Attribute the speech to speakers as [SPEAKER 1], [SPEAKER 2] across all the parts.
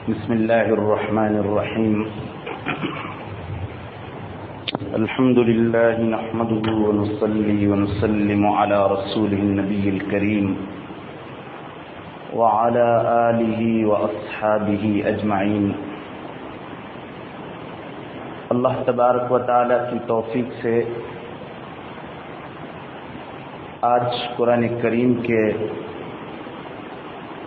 [SPEAKER 1] بسم الله الرحمن الرحيم. الحمد لله نحمده ونصلي ونسلم على رسوله النبي الكريم وعلى آله وأصحابه أجمعين. اللہ تبارک و تعالی کی توفیق سے آج قرآن کریم کے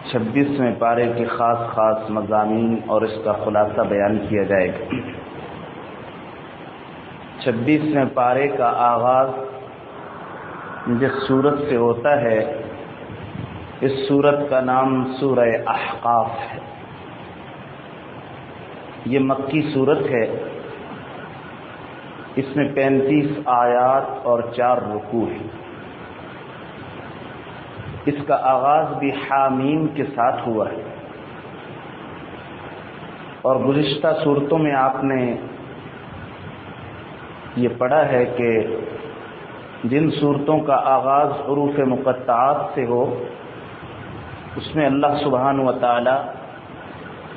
[SPEAKER 1] 26ویں پارے کے خاص مضامین اور اس کا خلاصہ بیان کیا جائے گا. 26ویں پارے کا آغاز جس سورت سے ہوتا ہے اس سورت کا نام سورہ احقاف ہے. یہ مکی سورت ہے. اس میں 35 آیات اور 4 رکوع ہیں. اس کا آغاز بھی حامیم کے ساتھ ہوا ہے اور گزشتہ صورتوں میں آپ نے یہ پڑھا ہے کہ جن صورتوں کا آغاز حروف مقطعات سے ہو اس میں اللہ سبحانہ و تعالی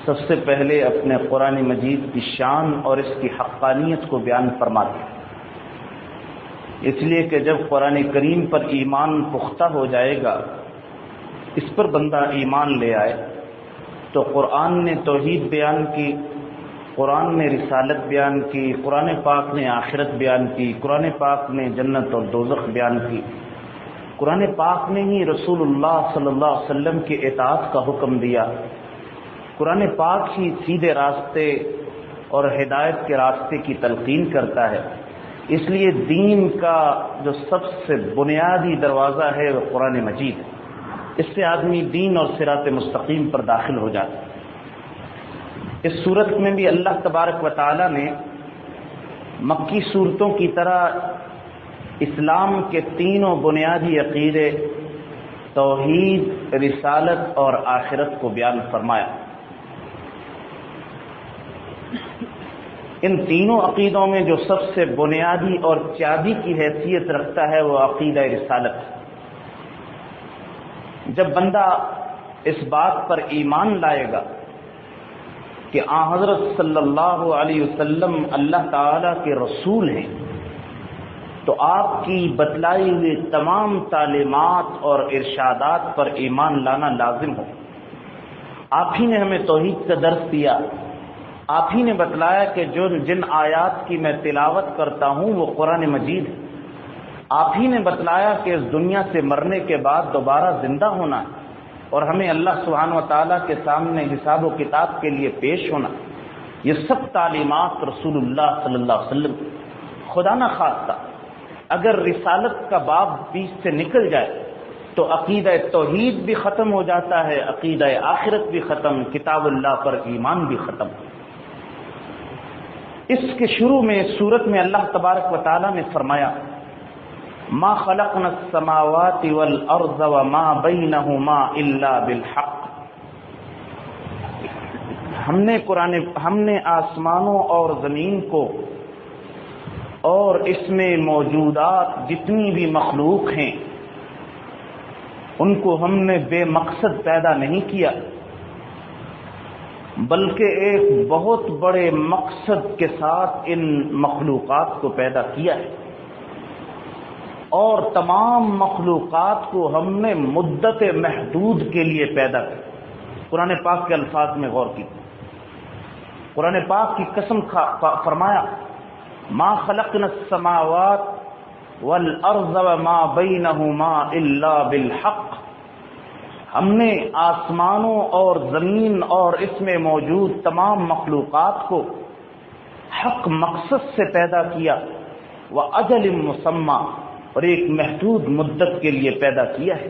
[SPEAKER 1] سب سے پہلے اپنے قرآن مجید کی شان اور اس کی حقانیت کو بیان فرماتے ہیں. اس لیے کہ جب قرآن کریم پر ایمان پختہ ہو جائے گا، اس پر بندہ ایمان لے آئے، تو قرآن نے توحید بیان کی، قرآن نے رسالت بیان کی، قرآن پاک نے آخرت بیان کی، قرآن پاک نے جنت اور دوزخ بیان کی، قرآن پاک نے ہی رسول اللہ صلی اللہ علیہ وسلم کی اطاعت کا حکم دیا، قرآن پاک ہی سیدھے راستے اور ہدایت کے راستے کی تلقین کرتا ہے. اس لیے دین کا جو سب سے بنیادی دروازہ ہے وہ قرآن مجید ہے. اس سے آدمی دین اور صراط مستقیم پر داخل ہو جاتا ہے. اس صورت میں بھی اللہ تبارک و تعالی نے مکی صورتوں کی طرح اسلام کے تینوں بنیادی عقیدے توحید، رسالت اور آخرت کو بیان فرمایا. ان تینوں عقیدوں میں جو سب سے بنیادی اور چابی کی حیثیت رکھتا ہے وہ عقیدہ رسالت. جب بندہ اس بات پر ایمان لائے گا کہ آن حضرت صلی اللہ علیہ وسلم اللہ تعالی کے رسول ہیں، تو آپ کی بتلائی ہوئی تمام تعلیمات اور ارشادات پر ایمان لانا لازم ہو. آپ ہی نے ہمیں توحید کا درس دیا، آپ ہی نے بتلایا کہ جن آیات کی میں تلاوت کرتا ہوں وہ قرآن مجید ہے. آپ ہی نے بتلایا کہ اس دنیا سے مرنے کے بعد دوبارہ زندہ ہونا اور ہمیں اللہ سبحانہ و تعالیٰ کے سامنے حساب و کتاب کے لیے پیش ہونا. یہ سب تعلیمات رسول اللہ صلی اللہ علیہ وسلم. خدا نہ خواستہ اگر رسالت کا باب بیچ سے نکل جائے تو عقیدہ توحید بھی ختم ہو جاتا ہے، عقیدہ آخرت بھی ختم، کتاب اللہ پر ایمان بھی ختم. اس کے شروع میں سورت میں اللہ تبارک و تعالی نے فرمایا ما خلقنا السماوات والارض وما بینہما الا بالحق. ہم نے آسمانوں اور زمین کو اور اس میں موجودات جتنی بھی مخلوق ہیں ان کو ہم نے بے مقصد پیدا نہیں کیا، بلکہ ایک بہت بڑے مقصد کے ساتھ ان مخلوقات کو پیدا کیا ہے. اور تمام مخلوقات کو ہم نے مدت محدود کے لیے پیدا کیا. قرآن پاک کے الفاظ میں غور کی. قرآن پاک کی قسم فرمایا ما خلقنا السماوات والارض وما بینہما الا بالحق. ہم نے آسمانوں اور زمین اور اس میں موجود تمام مخلوقات کو حق مقصد سے پیدا کیا، وَأَجَلٍ مُّسَمًّى، اور ایک محدود مدت کے لیے پیدا کیا ہے.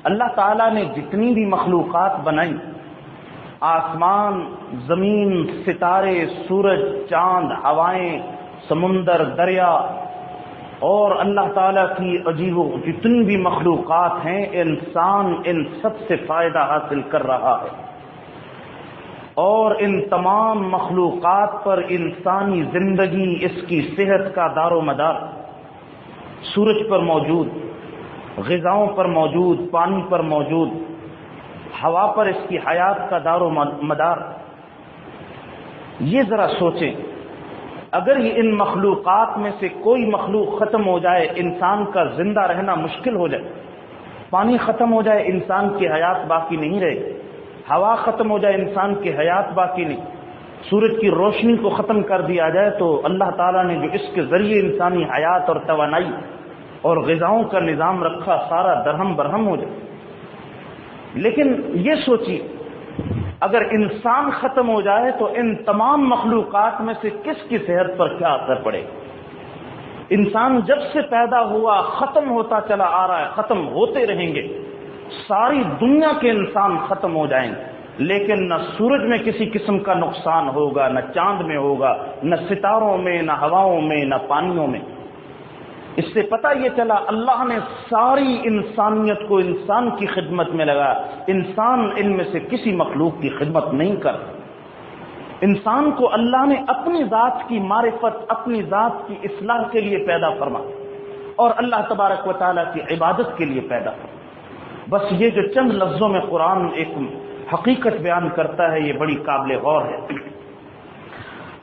[SPEAKER 1] اللہ تعالیٰ نے جتنی بھی مخلوقات بنائی، آسمان، زمین، ستارے، سورج، چاند، ہوائیں، سمندر، دریا اور اللہ تعالیٰ کی عجیب و جتنی بھی مخلوقات ہیں، انسان ان سب سے فائدہ حاصل کر رہا ہے. اور ان تمام مخلوقات پر انسانی زندگی، اس کی صحت کا دار و مدار سورج پر موجود، غذاؤں پر موجود، پانی پر موجود، ہوا پر اس کی حیات کا دار و مدار۔ یہ ذرا سوچیں، اگر یہ ان مخلوقات میں سے کوئی مخلوق ختم ہو جائے انسان کا زندہ رہنا مشکل ہو جائے، پانی ختم ہو جائے انسان کی حیات باقی نہیں رہے، ہوا ختم ہو جائے انسان کی حیات باقی نہیں، سورج کی روشنی کو ختم کر دیا جائے تو اللہ تعالیٰ نے جو اس کے ذریعے انسانی حیات اور توانائی اور غذاؤں کا نظام رکھا سارا درہم برہم ہو جائے۔ لیکن یہ سوچیے، اگر انسان ختم ہو جائے تو ان تمام مخلوقات میں سے کس کی صحت پر کیا اثر پڑے؟ انسان جب سے پیدا ہوا ختم ہوتا چلا آ رہا ہے، ختم ہوتے رہیں گے، ساری دنیا کے انسان ختم ہو جائیں گے، لیکن نہ سورج میں کسی قسم کا نقصان ہوگا، نہ چاند میں ہوگا، نہ ستاروں میں، نہ ہواؤں میں، نہ پانیوں میں۔ اس سے پتہ یہ چلا اللہ نے ساری انسانیت کو انسان کی خدمت میں لگا، انسان ان میں سے کسی مخلوق کی خدمت نہیں کر۔ انسان کو اللہ نے اپنی ذات کی معرفت، اپنی ذات کی اصلاح کے لیے پیدا فرما اور اللہ تبارک و تعالیٰ کی عبادت کے لیے پیدا فرما۔ بس یہ جو چند لفظوں میں قرآن ایک حقیقت بیان کرتا ہے، یہ بڑی قابل غور ہے۔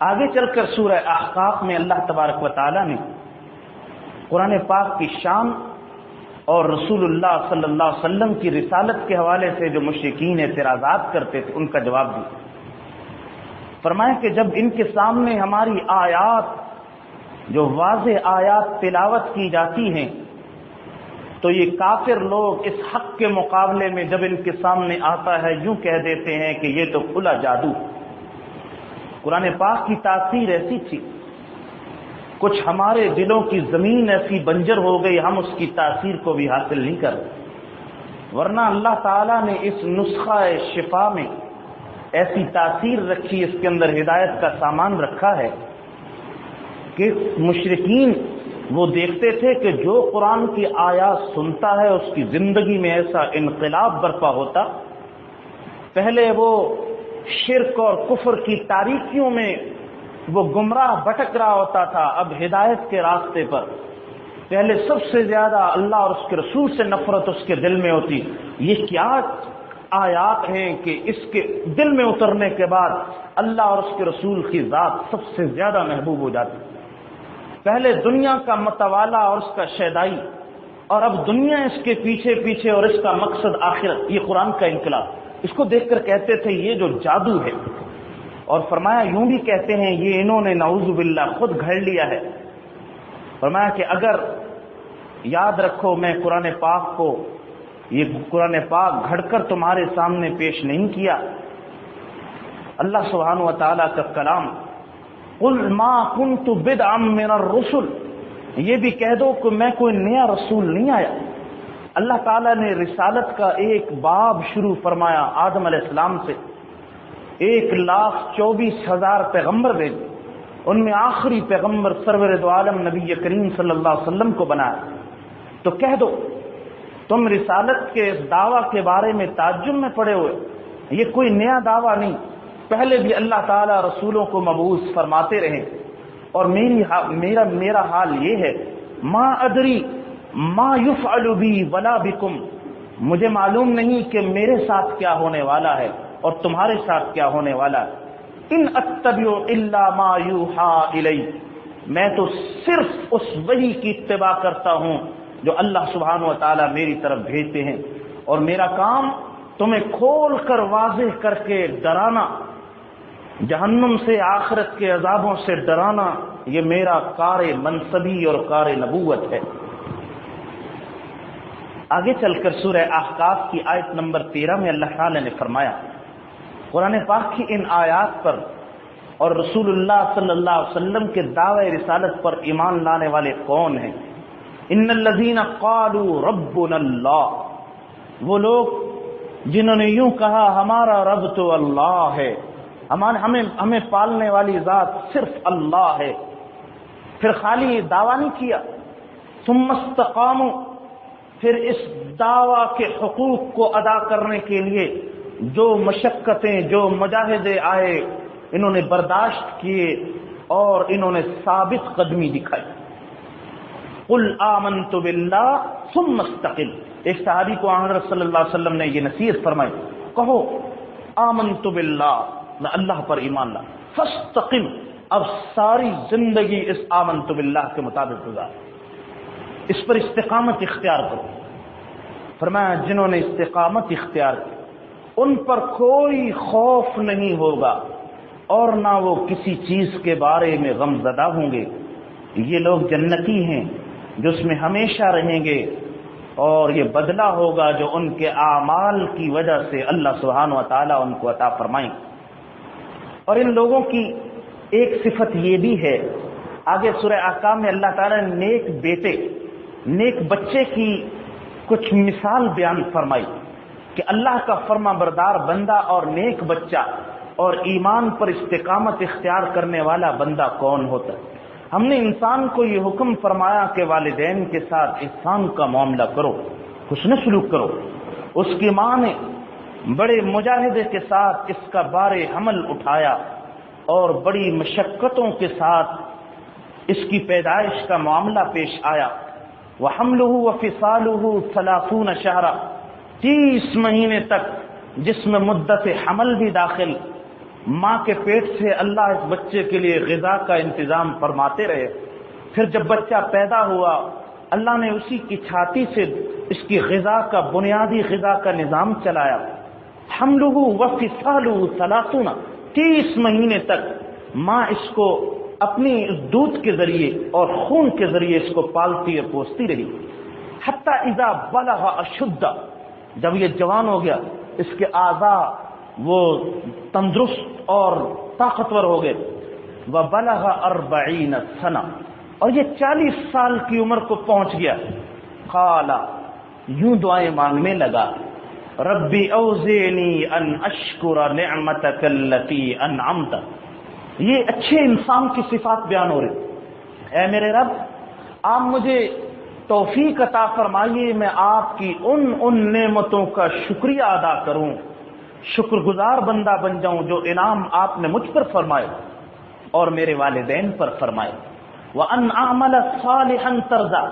[SPEAKER 1] آگے چل کر سورہ احقاف میں اللہ تبارک و تعالیٰ نے قرآن پاک کی شان اور رسول اللہ صلی اللہ علیہ وسلم کی رسالت کے حوالے سے جو مشرکین اعتراضات کرتے تھے ان کا جواب دیا۔ فرمایا کہ جب ان کے سامنے ہماری آیات، جو واضح آیات تلاوت کی جاتی ہیں، تو یہ کافر لوگ اس حق کے مقابلے میں جب ان کے سامنے آتا ہے یوں کہہ دیتے ہیں کہ یہ تو کھلا جادو۔ قرآن پاک کی تاثیر ایسی تھی، کچھ ہمارے دلوں کی زمین ایسی بنجر ہو گئی ہم اس کی تاثیر کو بھی حاصل نہیں کر، ورنہ اللہ تعالیٰ نے اس نسخہ شفا میں ایسی تاثیر رکھی، اس کے اندر ہدایت کا سامان رکھا ہے کہ مشرکین وہ دیکھتے تھے کہ جو قرآن کی آیات سنتا ہے اس کی زندگی میں ایسا انقلاب برپا ہوتا۔ پہلے وہ شرک اور کفر کی تاریکیوں میں وہ گمراہ بھٹک رہا ہوتا تھا، اب ہدایت کے راستے پر۔ پہلے سب سے زیادہ اللہ اور اس کے رسول سے نفرت اس کے دل میں ہوتی، یہ کیا آیات ہیں کہ اس کے دل میں اترنے کے بعد اللہ اور اس کے رسول کی ذات سب سے زیادہ محبوب ہو جاتی۔ پہلے دنیا کا متوالا اور اس کا شیدائی، اور اب دنیا اس کے پیچھے پیچھے اور اس کا مقصد آخرت، یہ قرآن کا انقلاب۔ اس کو دیکھ کر کہتے تھے یہ جو جادو ہے، اور فرمایا یوں بھی کہتے ہیں یہ انہوں نے نعوذ باللہ خود گھڑ لیا ہے۔ فرمایا کہ اگر یاد رکھو میں قرآن پاک کو، یہ قرآن پاک گھڑ کر تمہارے سامنے پیش نہیں کیا۔ اللہ سبحانہ و تعالیٰ کا کلام، قل ما كنت بدعا من الرسل، یہ بھی کہہ دو کہ میں کوئی نیا رسول نہیں آیا۔ اللہ تعالیٰ نے رسالت کا ایک باب شروع فرمایا آدم علیہ السلام سے، 1,24,000 پیغمبر بھیجے، ان میں آخری پیغمبر سرور دو عالم نبی کریم صلی اللہ علیہ وسلم کو بنایا۔ تو کہہ دو تم رسالت کے اس دعویٰ کے بارے میں تعجب میں پڑے ہوئے، یہ کوئی نیا دعویٰ نہیں، پہلے بھی اللہ تعالیٰ رسولوں کو مبعوث فرماتے رہے، اور میرا حال یہ ہے، ما ادری ما یفعل بی ولا بکم، مجھے معلوم نہیں کہ میرے ساتھ کیا ہونے والا ہے اور تمہارے ساتھ کیا ہونے والا ہے۔ ان اتبع الا ما یوحى الی، میں تو صرف اس وحی کی اتباع کرتا ہوں جو اللہ سبحانہ و تعالیٰ میری طرف بھیجتے ہیں، اور میرا کام تمہیں کھول کر واضح کر کے ڈرانا، جہنم سے، آخرت کے عذابوں سے ڈرانا، یہ میرا کار منصبی اور کار نبوت ہے۔ آگے چل کر سورہ احقاف کی آیت نمبر 13 میں اللہ تعالی نے فرمایا، قرآن پاک کی ان آیات پر اور رسول اللہ صلی اللہ علیہ وسلم کے دعوی رسالت پر ایمان لانے والے کون ہیں؟ ان الذین قالوا ربنا اللہ، وہ لوگ جنہوں نے یوں کہا ہمارا رب تو اللہ ہے، ہمیں پالنے والی ذات صرف اللہ ہے، پھر خالی یہ دعویٰ نہیں کیا، ثم استقاموا، پھر اس دعویٰ کے حقوق کو ادا کرنے کے لیے جو مشقتیں، جو مجاہدے آئے انہوں نے برداشت کیے اور انہوں نے ثابت قدمی دکھائی۔ قل آمنت باللہ ثم استقم، ایک صحابی کو حضرت صلی اللہ علیہ وسلم نے یہ نصیحت فرمائی، کہو آمنت باللہ، میں اللہ پر ایمان لا، فاستقم، اب ساری زندگی اس آمنت باللہ کے مطابق گزار، اس پر استقامت اختیار کرو۔ فرمایا جنہوں نے استقامت اختیار کی ان پر کوئی خوف نہیں ہوگا اور نہ وہ کسی چیز کے بارے میں غم زدہ ہوں گے، یہ لوگ جنتی ہیں جو اس میں ہمیشہ رہیں گے، اور یہ بدلہ ہوگا جو ان کے اعمال کی وجہ سے اللہ سبحانہ و تعالیٰ ان کو عطا فرمائیں۔ اور ان لوگوں کی ایک صفت یہ بھی ہے، آگے سورہ احقاف میں اللہ تعالیٰ نے نیک بیٹے، نیک بچے کی کچھ مثال بیان فرمائی کہ اللہ کا فرما بردار بندہ اور نیک بچہ اور ایمان پر استقامت اختیار کرنے والا بندہ کون ہوتا ہے۔ ہم نے انسان کو یہ حکم فرمایا کہ والدین کے ساتھ احسان کا معاملہ کرو، حسن سلوک کرو۔ اس کی ماں نے بڑے مجاہدے کے ساتھ اس کا بار حمل اٹھایا اور بڑی مشقتوں کے ساتھ اس کی پیدائش کا معاملہ پیش آیا۔ وَحَمْلُهُ وَفِصَالُهُ 30 شہرا، 30 مہینے تک جس میں مدت حمل بھی داخل، ماں کے پیٹ سے اللہ اس بچے کے لیے غذا کا انتظام فرماتے رہے۔ پھر جب بچہ پیدا ہوا اللہ نے اسی کی چھاتی سے اس کی غذا کا بنیادی غذا کا نظام چلایا۔ حملہ وفصالہ 30، 30 مہینے تک ماں اس کو اپنی دودھ کے ذریعے اور خون کے ذریعے اس کو پالتی اور پوستی رہی، حتی اذا بلغ اشدہ، جب یہ جوان ہو گیا اس کے اعضاء وہ تندرست اور طاقتور ہو گئے۔ وبلغ 40 سنہ، اور یہ 40 سال کی عمر کو پہنچ گیا۔ قال، یوں دعائیں مانگنے لگا، ربی اوزعنی ان اشکر نعمتک التی انعمت۔ یہ اچھے انسان کی صفات بیان ہو رہی، اے میرے رب آپ مجھے توفیق عطا فرمائیے میں آپ کی ان نعمتوں کا شکریہ ادا کروں، شکر گزار بندہ بن جاؤں جو انعام آپ نے مجھ پر فرمائے اور میرے والدین پر فرمائے۔ وَأَنْ أَعْمَلَ صَالِحًا تَرْضَىٰ،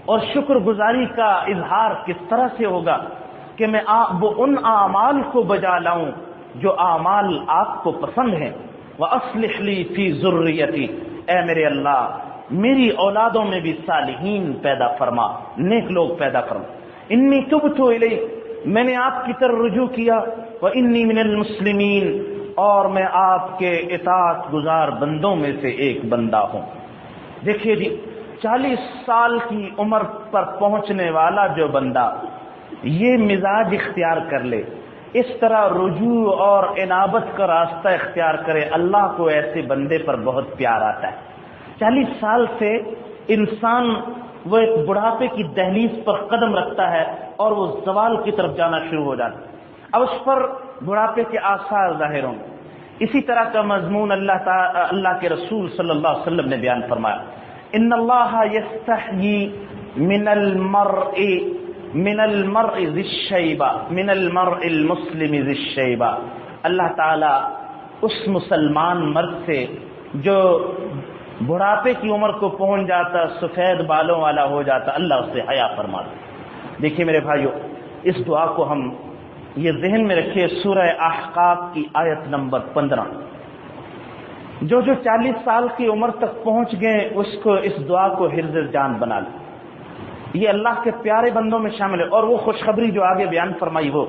[SPEAKER 1] اور شکر گزاری کا اظہار کس طرح سے ہوگا کہ میں وہ ان اعمال کو بجا لاؤں جو اعمال آپ کو پسند ہیں۔ وَأَصْلِحْ لِي فِي ذُرِّيَّتِي، اے میرے اللہ میری اولادوں میں بھی صالحین پیدا فرما، نیک لوگ پیدا فرما۔ انی تبت الیک، میں نے آپ کی طرف رجوع کیا، وانی من المسلمین، اور میں آپ کے اطاعت گزار بندوں میں سے ایک بندہ ہوں۔ دیکھیے جی 40 سال کی عمر پر پہنچنے والا جو بندہ یہ مزاج اختیار کر لے، اس طرح رجوع اور انابت کا راستہ اختیار کرے، اللہ کو ایسے بندے پر بہت پیار آتا ہے۔ 40 سال سے انسان وہ ایک بڑھاپے کی دہلیز پر قدم رکھتا ہے اور وہ زوال کی طرف جانا شروع ہو جاتا ہے، اب اس پر بڑھاپے کے آثار ظاہر ہوں۔ اسی طرح کا مضمون اللہ کے رسول صلی اللہ علیہ وسلم نے بیان فرمایا، ان اللہ یستحیی من المرء ذی الشیبہ، من المرء المسلم ذی الشیبہ، اللہ تعالی اس مسلمان مرد سے جو بڑھاپے کی عمر کو پہنچ جاتا، سفید بالوں والا ہو جاتا، اللہ اس سے حیا فرماتا۔ دیکھیے میرے بھائیو، اس دعا کو ہم یہ ذہن میں رکھیے، سورہ احقاف کی آیت نمبر 15، جو 40 سال کی عمر تک پہنچ گئے اس کو اس دعا کو حرز جان بنا لیں، یہ اللہ کے پیارے بندوں میں شامل ہے، اور وہ خوشخبری جو آگے بیان فرمائی وہ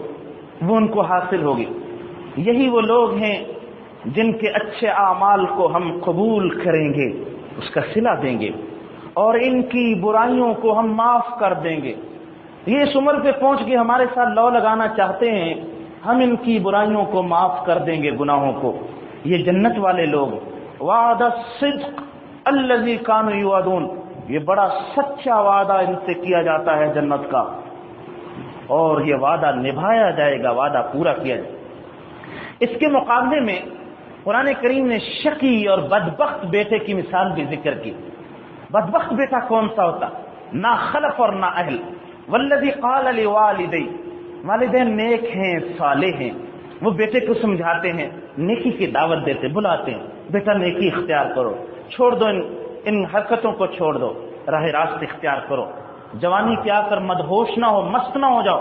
[SPEAKER 1] ان کو حاصل ہوگی۔ یہی وہ لوگ ہیں جن کے اچھے اعمال کو ہم قبول کریں گے، اس کا صلہ دیں گے، اور ان کی برائیوں کو ہم معاف کر دیں گے۔ یہ اس عمر پہ پہنچ کے ہمارے ساتھ لو لگانا چاہتے ہیں، ہم ان کی برائیوں کو معاف کر دیں گے، گناہوں کو۔ یہ جنت والے لوگ، وعد الصدق الذی کانوا یوعدون، یہ بڑا سچا وعدہ ان سے کیا جاتا ہے جنت کا، اور یہ وعدہ نبھایا جائے گا، وعدہ پورا کیا جائے گا۔ اس کے مقابلے میں قرآن کریم نے شقی اور بدبخت بیٹے کی مثال بھی ذکر کی۔ بدبخت بیٹا کون سا ہوتا؟ نہ خلف اور نہ اہل۔ والذی قال لوالدی، والدین نیک ہیں، صالح ہیں، وہ بیٹے کو سمجھاتے ہیں، نیکی کی دعوت دیتے، بلاتے ہیں، بیٹا نیکی اختیار کرو، چھوڑ دو ان حرکتوں کو، چھوڑ دو، راہ راست اختیار کرو، جوانی کے آ کر مدہوش نہ ہو، مست نہ ہو جاؤ۔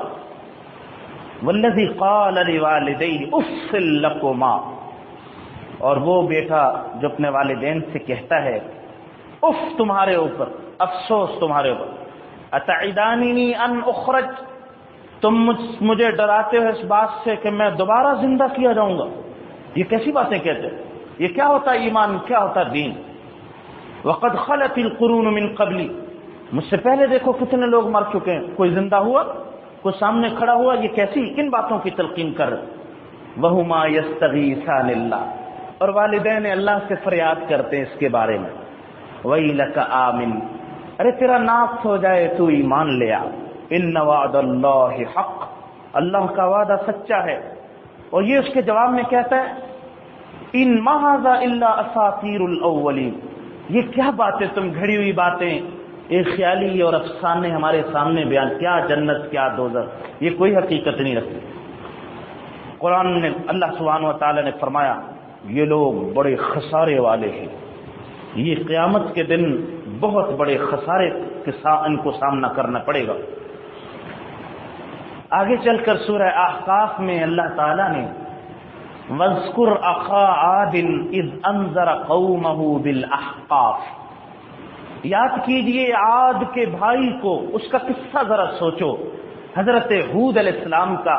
[SPEAKER 1] والذی قال لوالدیہ اف لکما، اور وہ بیٹا جو اپنے والدین سے کہتا ہے اف تمہارے اوپر، افسوس تمہارے اوپر، اتعداننی ان اخرج، تم مجھے ڈراتے ہو اس بات سے کہ میں دوبارہ زندہ کیا جاؤں گا. یہ کیسی باتیں کہتے ہیں؟ یہ کیا ہوتا ایمان، کیا ہوتا دین؟ وقد خلت القرون من قبلی، مجھ سے پہلے دیکھو کتنے لوگ مر چکے ہیں، کوئی زندہ ہوا، کوئی سامنے کھڑا ہوا؟ یہ کیسی کن باتوں کی تلقین کر رہے؟ وہما یستغیثان اللہ، اور والدین اللہ سے فریاد کرتے ہیں اس کے بارے میں، ویلک آمن، ارے تیرا ناس ہو جائے تو ایمان لے آ، ان وعد اللہ حق، اللہ کا وعدہ سچا ہے. اور یہ اس کے جواب میں کہتا ہے ان ما ھذا الا اساطیر الاولین، یہ کیا باتیں تم گھڑی ہوئی باتیں، ایک خیالی اور افسانے ہمارے سامنے بیان، کیا جنت کیا دوزخ، یہ کوئی حقیقت نہیں رکھتی. قرآن نے اللہ سبحانہ و تعالی نے فرمایا یہ لوگ بڑے خسارے والے ہیں، یہ قیامت کے دن بہت بڑے خسارے کے ساتھ ان کو سامنا کرنا پڑے گا. آگے چل کر سورہ احقاف میں اللہ تعالیٰ نے وَاذْكُرْ أَخَا عَادٍ إِذْ أَنذَرَ قَوْمَهُ بِالْأَحْقَافِ، یاد کیجئے عاد کے بھائی کو، اس کا قصہ ذرا سوچو، حضرت ہود علیہ السلام کا،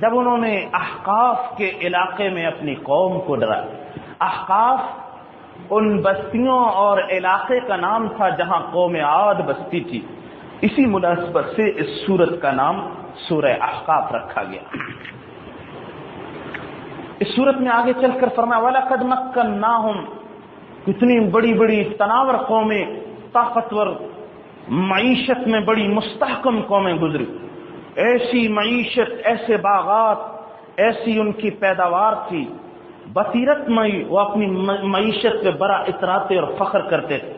[SPEAKER 1] جب انہوں نے احقاف کے علاقے میں اپنی قوم کو ڈرایا. احقاف ان بستیوں اور علاقے کا نام تھا جہاں قوم عاد بستی تھی، اسی مناسبت سے اس سورت کا نام سورہ احقاف رکھا گیا. اس سورت میں آگے چل کر فرمایا وَلَقَدْ مَكَّنَّاهُمْ، کتنی بڑی بڑی تناور قومیں، طاقتور، معیشت میں بڑی مستحکم قومیں گزری، ایسی معیشت، ایسے باغات، ایسی ان کی پیداوار تھی، بصیرت میں وہ اپنی معیشت پہ بڑا اتراتے اور فخر کرتے تھے.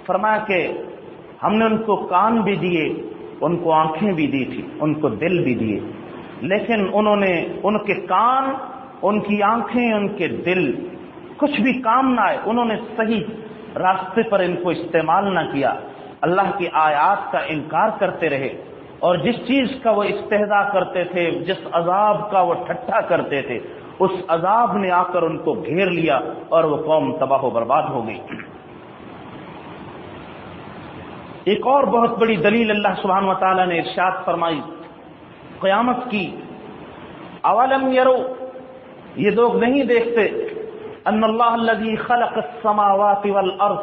[SPEAKER 1] فرمایا کہ ہم نے ان کو کان بھی دیے، ان کو آنکھیں بھی دی تھی، ان کو دل بھی دیے، لیکن انہوں نے ان کے کان، ان کی آنکھیں، ان کے دل کچھ بھی کام نہ آئے، انہوں نے صحیح راستے پر ان کو استعمال نہ کیا، اللہ کی آیات کا انکار کرتے رہے، اور جس چیز کا وہ استہزاء کرتے تھے، جس عذاب کا وہ ٹھٹھا کرتے تھے، اس عذاب نے آ کر ان کو گھیر لیا اور وہ قوم تباہ و برباد ہو گئی. ایک اور بہت بڑی دلیل اللہ سبحانہ و تعالی نے ارشاد فرمائی قیامت کی، اولم یرو، یہ لوگ نہیں دیکھتے، ان اللہ الذی خلق السماوات والارض،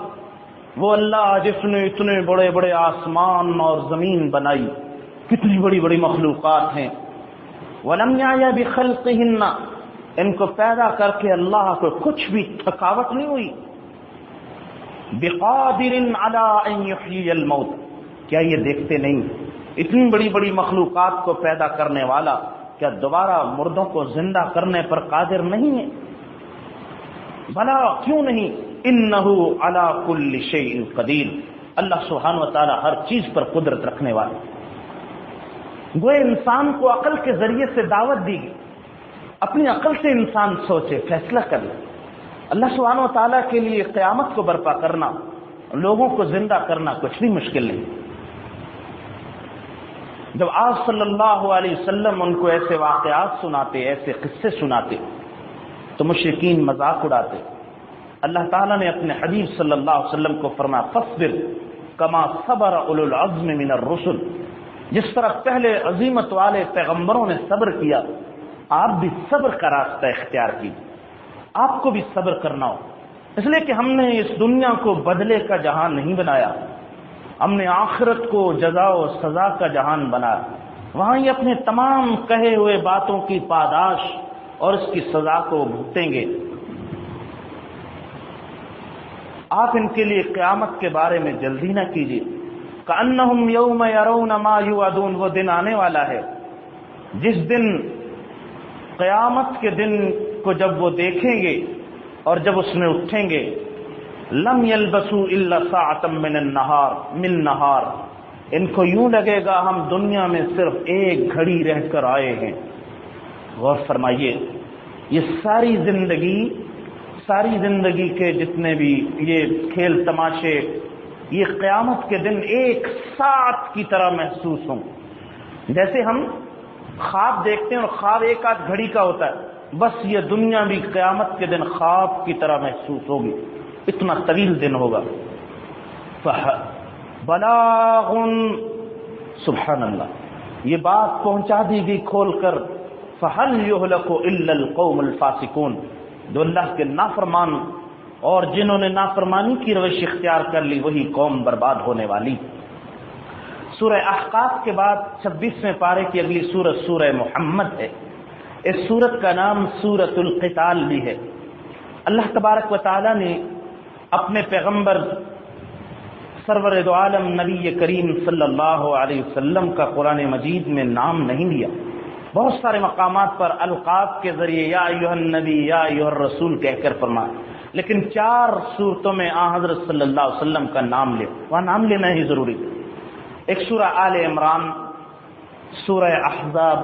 [SPEAKER 1] وہ اللہ جس نے اتنے بڑے بڑے آسمان اور زمین بنائی، کتنی بڑی بڑی مخلوقات ہیں، ولم یعی بخلقہن، ان کو پیدا کر کے اللہ کو کچھ بھی تھکاوٹ نہیں ہوئی، بقادر علی ان یحیی الموت، کیا یہ دیکھتے نہیں اتنی بڑی بڑی مخلوقات کو پیدا کرنے والا کیا دوبارہ مردوں کو زندہ کرنے پر قادر نہیں ہے؟ بھلا کیوں نہیں، انہ علی کل شیء قدیر، اللہ سبحانہ و تعالی ہر چیز پر قدرت رکھنے والا. گوئے انسان کو عقل کے ذریعے سے دعوت دی گئی، اپنی عقل سے انسان سوچے، فیصلہ کر لے. اللہ سبحانہ و تعالیٰ کے لیے قیامت کو برپا کرنا، لوگوں کو زندہ کرنا کچھ بھی مشکل نہیں. جب آپ صلی اللہ علیہ وسلم ان کو ایسے واقعات سناتے، ایسے قصے سناتے تو مشرکین مذاق اڑاتے. اللہ تعالیٰ نے اپنے حبیب صلی اللہ علیہ وسلم کو فرمایا فاصبر کما صبر اولو العزم من الرسل، جس طرح پہلے عظیمت والے پیغمبروں نے صبر کیا، آپ بھی صبر کا راستہ اختیار کیجیے، آپ کو بھی صبر کرنا ہو. اس لیے کہ ہم نے اس دنیا کو بدلے کا جہان نہیں بنایا، ہم نے آخرت کو جزا و سزا کا جہان بنایا، وہاں یہ اپنے تمام کہے ہوئے باتوں کی پاداش اور اس کی سزا کو بھگتیں گے. آپ ان کے لیے قیامت کے بارے میں جلدی نہ کیجیے. کأنہم یوم یرون ما یوعدون، وہ دن آنے والا ہے جس دن، قیامت کے دن کو جب وہ دیکھیں گے اور جب اس میں اٹھیں گے، لم یلبسوا الا ساعۃ من نہار، ان کو یوں لگے گا ہم دنیا میں صرف ایک گھڑی رہ کر آئے ہیں. غور فرمائیے، یہ ساری زندگی کے جتنے بھی یہ کھیل تماشے، یہ قیامت کے دن ایک ساعت کی طرح محسوس ہوں. جیسے ہم خواب دیکھتے ہیں اور خواب ایک آدھ گھڑی کا ہوتا ہے، بس یہ دنیا بھی قیامت کے دن خواب کی طرح محسوس ہوگی، اتنا طویل دن ہوگا۔ بلاغ، سبحان اللہ، یہ بات پہنچا دی گئی کھول کر، فہل یہلک الا القوم الفاسقون، جو اللہ کے نافرمان اور جنہوں نے نافرمانی کی روش اختیار کر لی وہی قوم برباد ہونے والی۔ سورہ احقاف کے بعد 26ویں پارے کی اگلی سورت سورہ محمد ہے۔ اس سورت کا نام سورۃ القتال بھی ہے۔ اللہ تبارک و تعالی نے اپنے پیغمبر سرور دو عالم نبی کریم صلی اللہ علیہ وسلم کا قرآن مجید میں نام نہیں لیا، بہت سارے مقامات پر القاب کے ذریعے یا ایھا النبی یا ایھا الرسول کہہ کر فرمایا، لیکن 4 صورتوں میں آن حضرت صلی اللہ علیہ وسلم کا نام لے، وہاں نام لینا ہی ضروری ہے۔ ایک سورہ آل عمران، سورہ احزاب،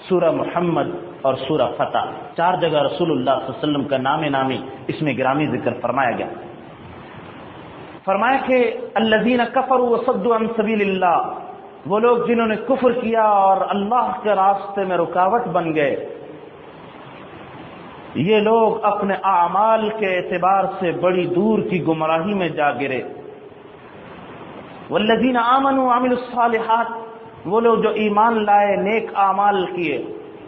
[SPEAKER 1] سورہ محمد اور سورہ فتح، 4 جگہ رسول اللہ صلی اللہ علیہ وسلم کا نام نامی اس میں گرامی ذکر فرمایا گیا۔ فرمایا کہ الذین کفروا وصدوا عن سبیل اللہ، وہ لوگ جنہوں نے کفر کیا اور اللہ کے راستے میں رکاوٹ بن گئے، یہ لوگ اپنے اعمال کے اعتبار سے بڑی دور کی گمراہی میں جا گرے۔ والذین آمنوا وعملوا الصالحات، وہ لوگ جو ایمان لائے، نیک اعمال کیے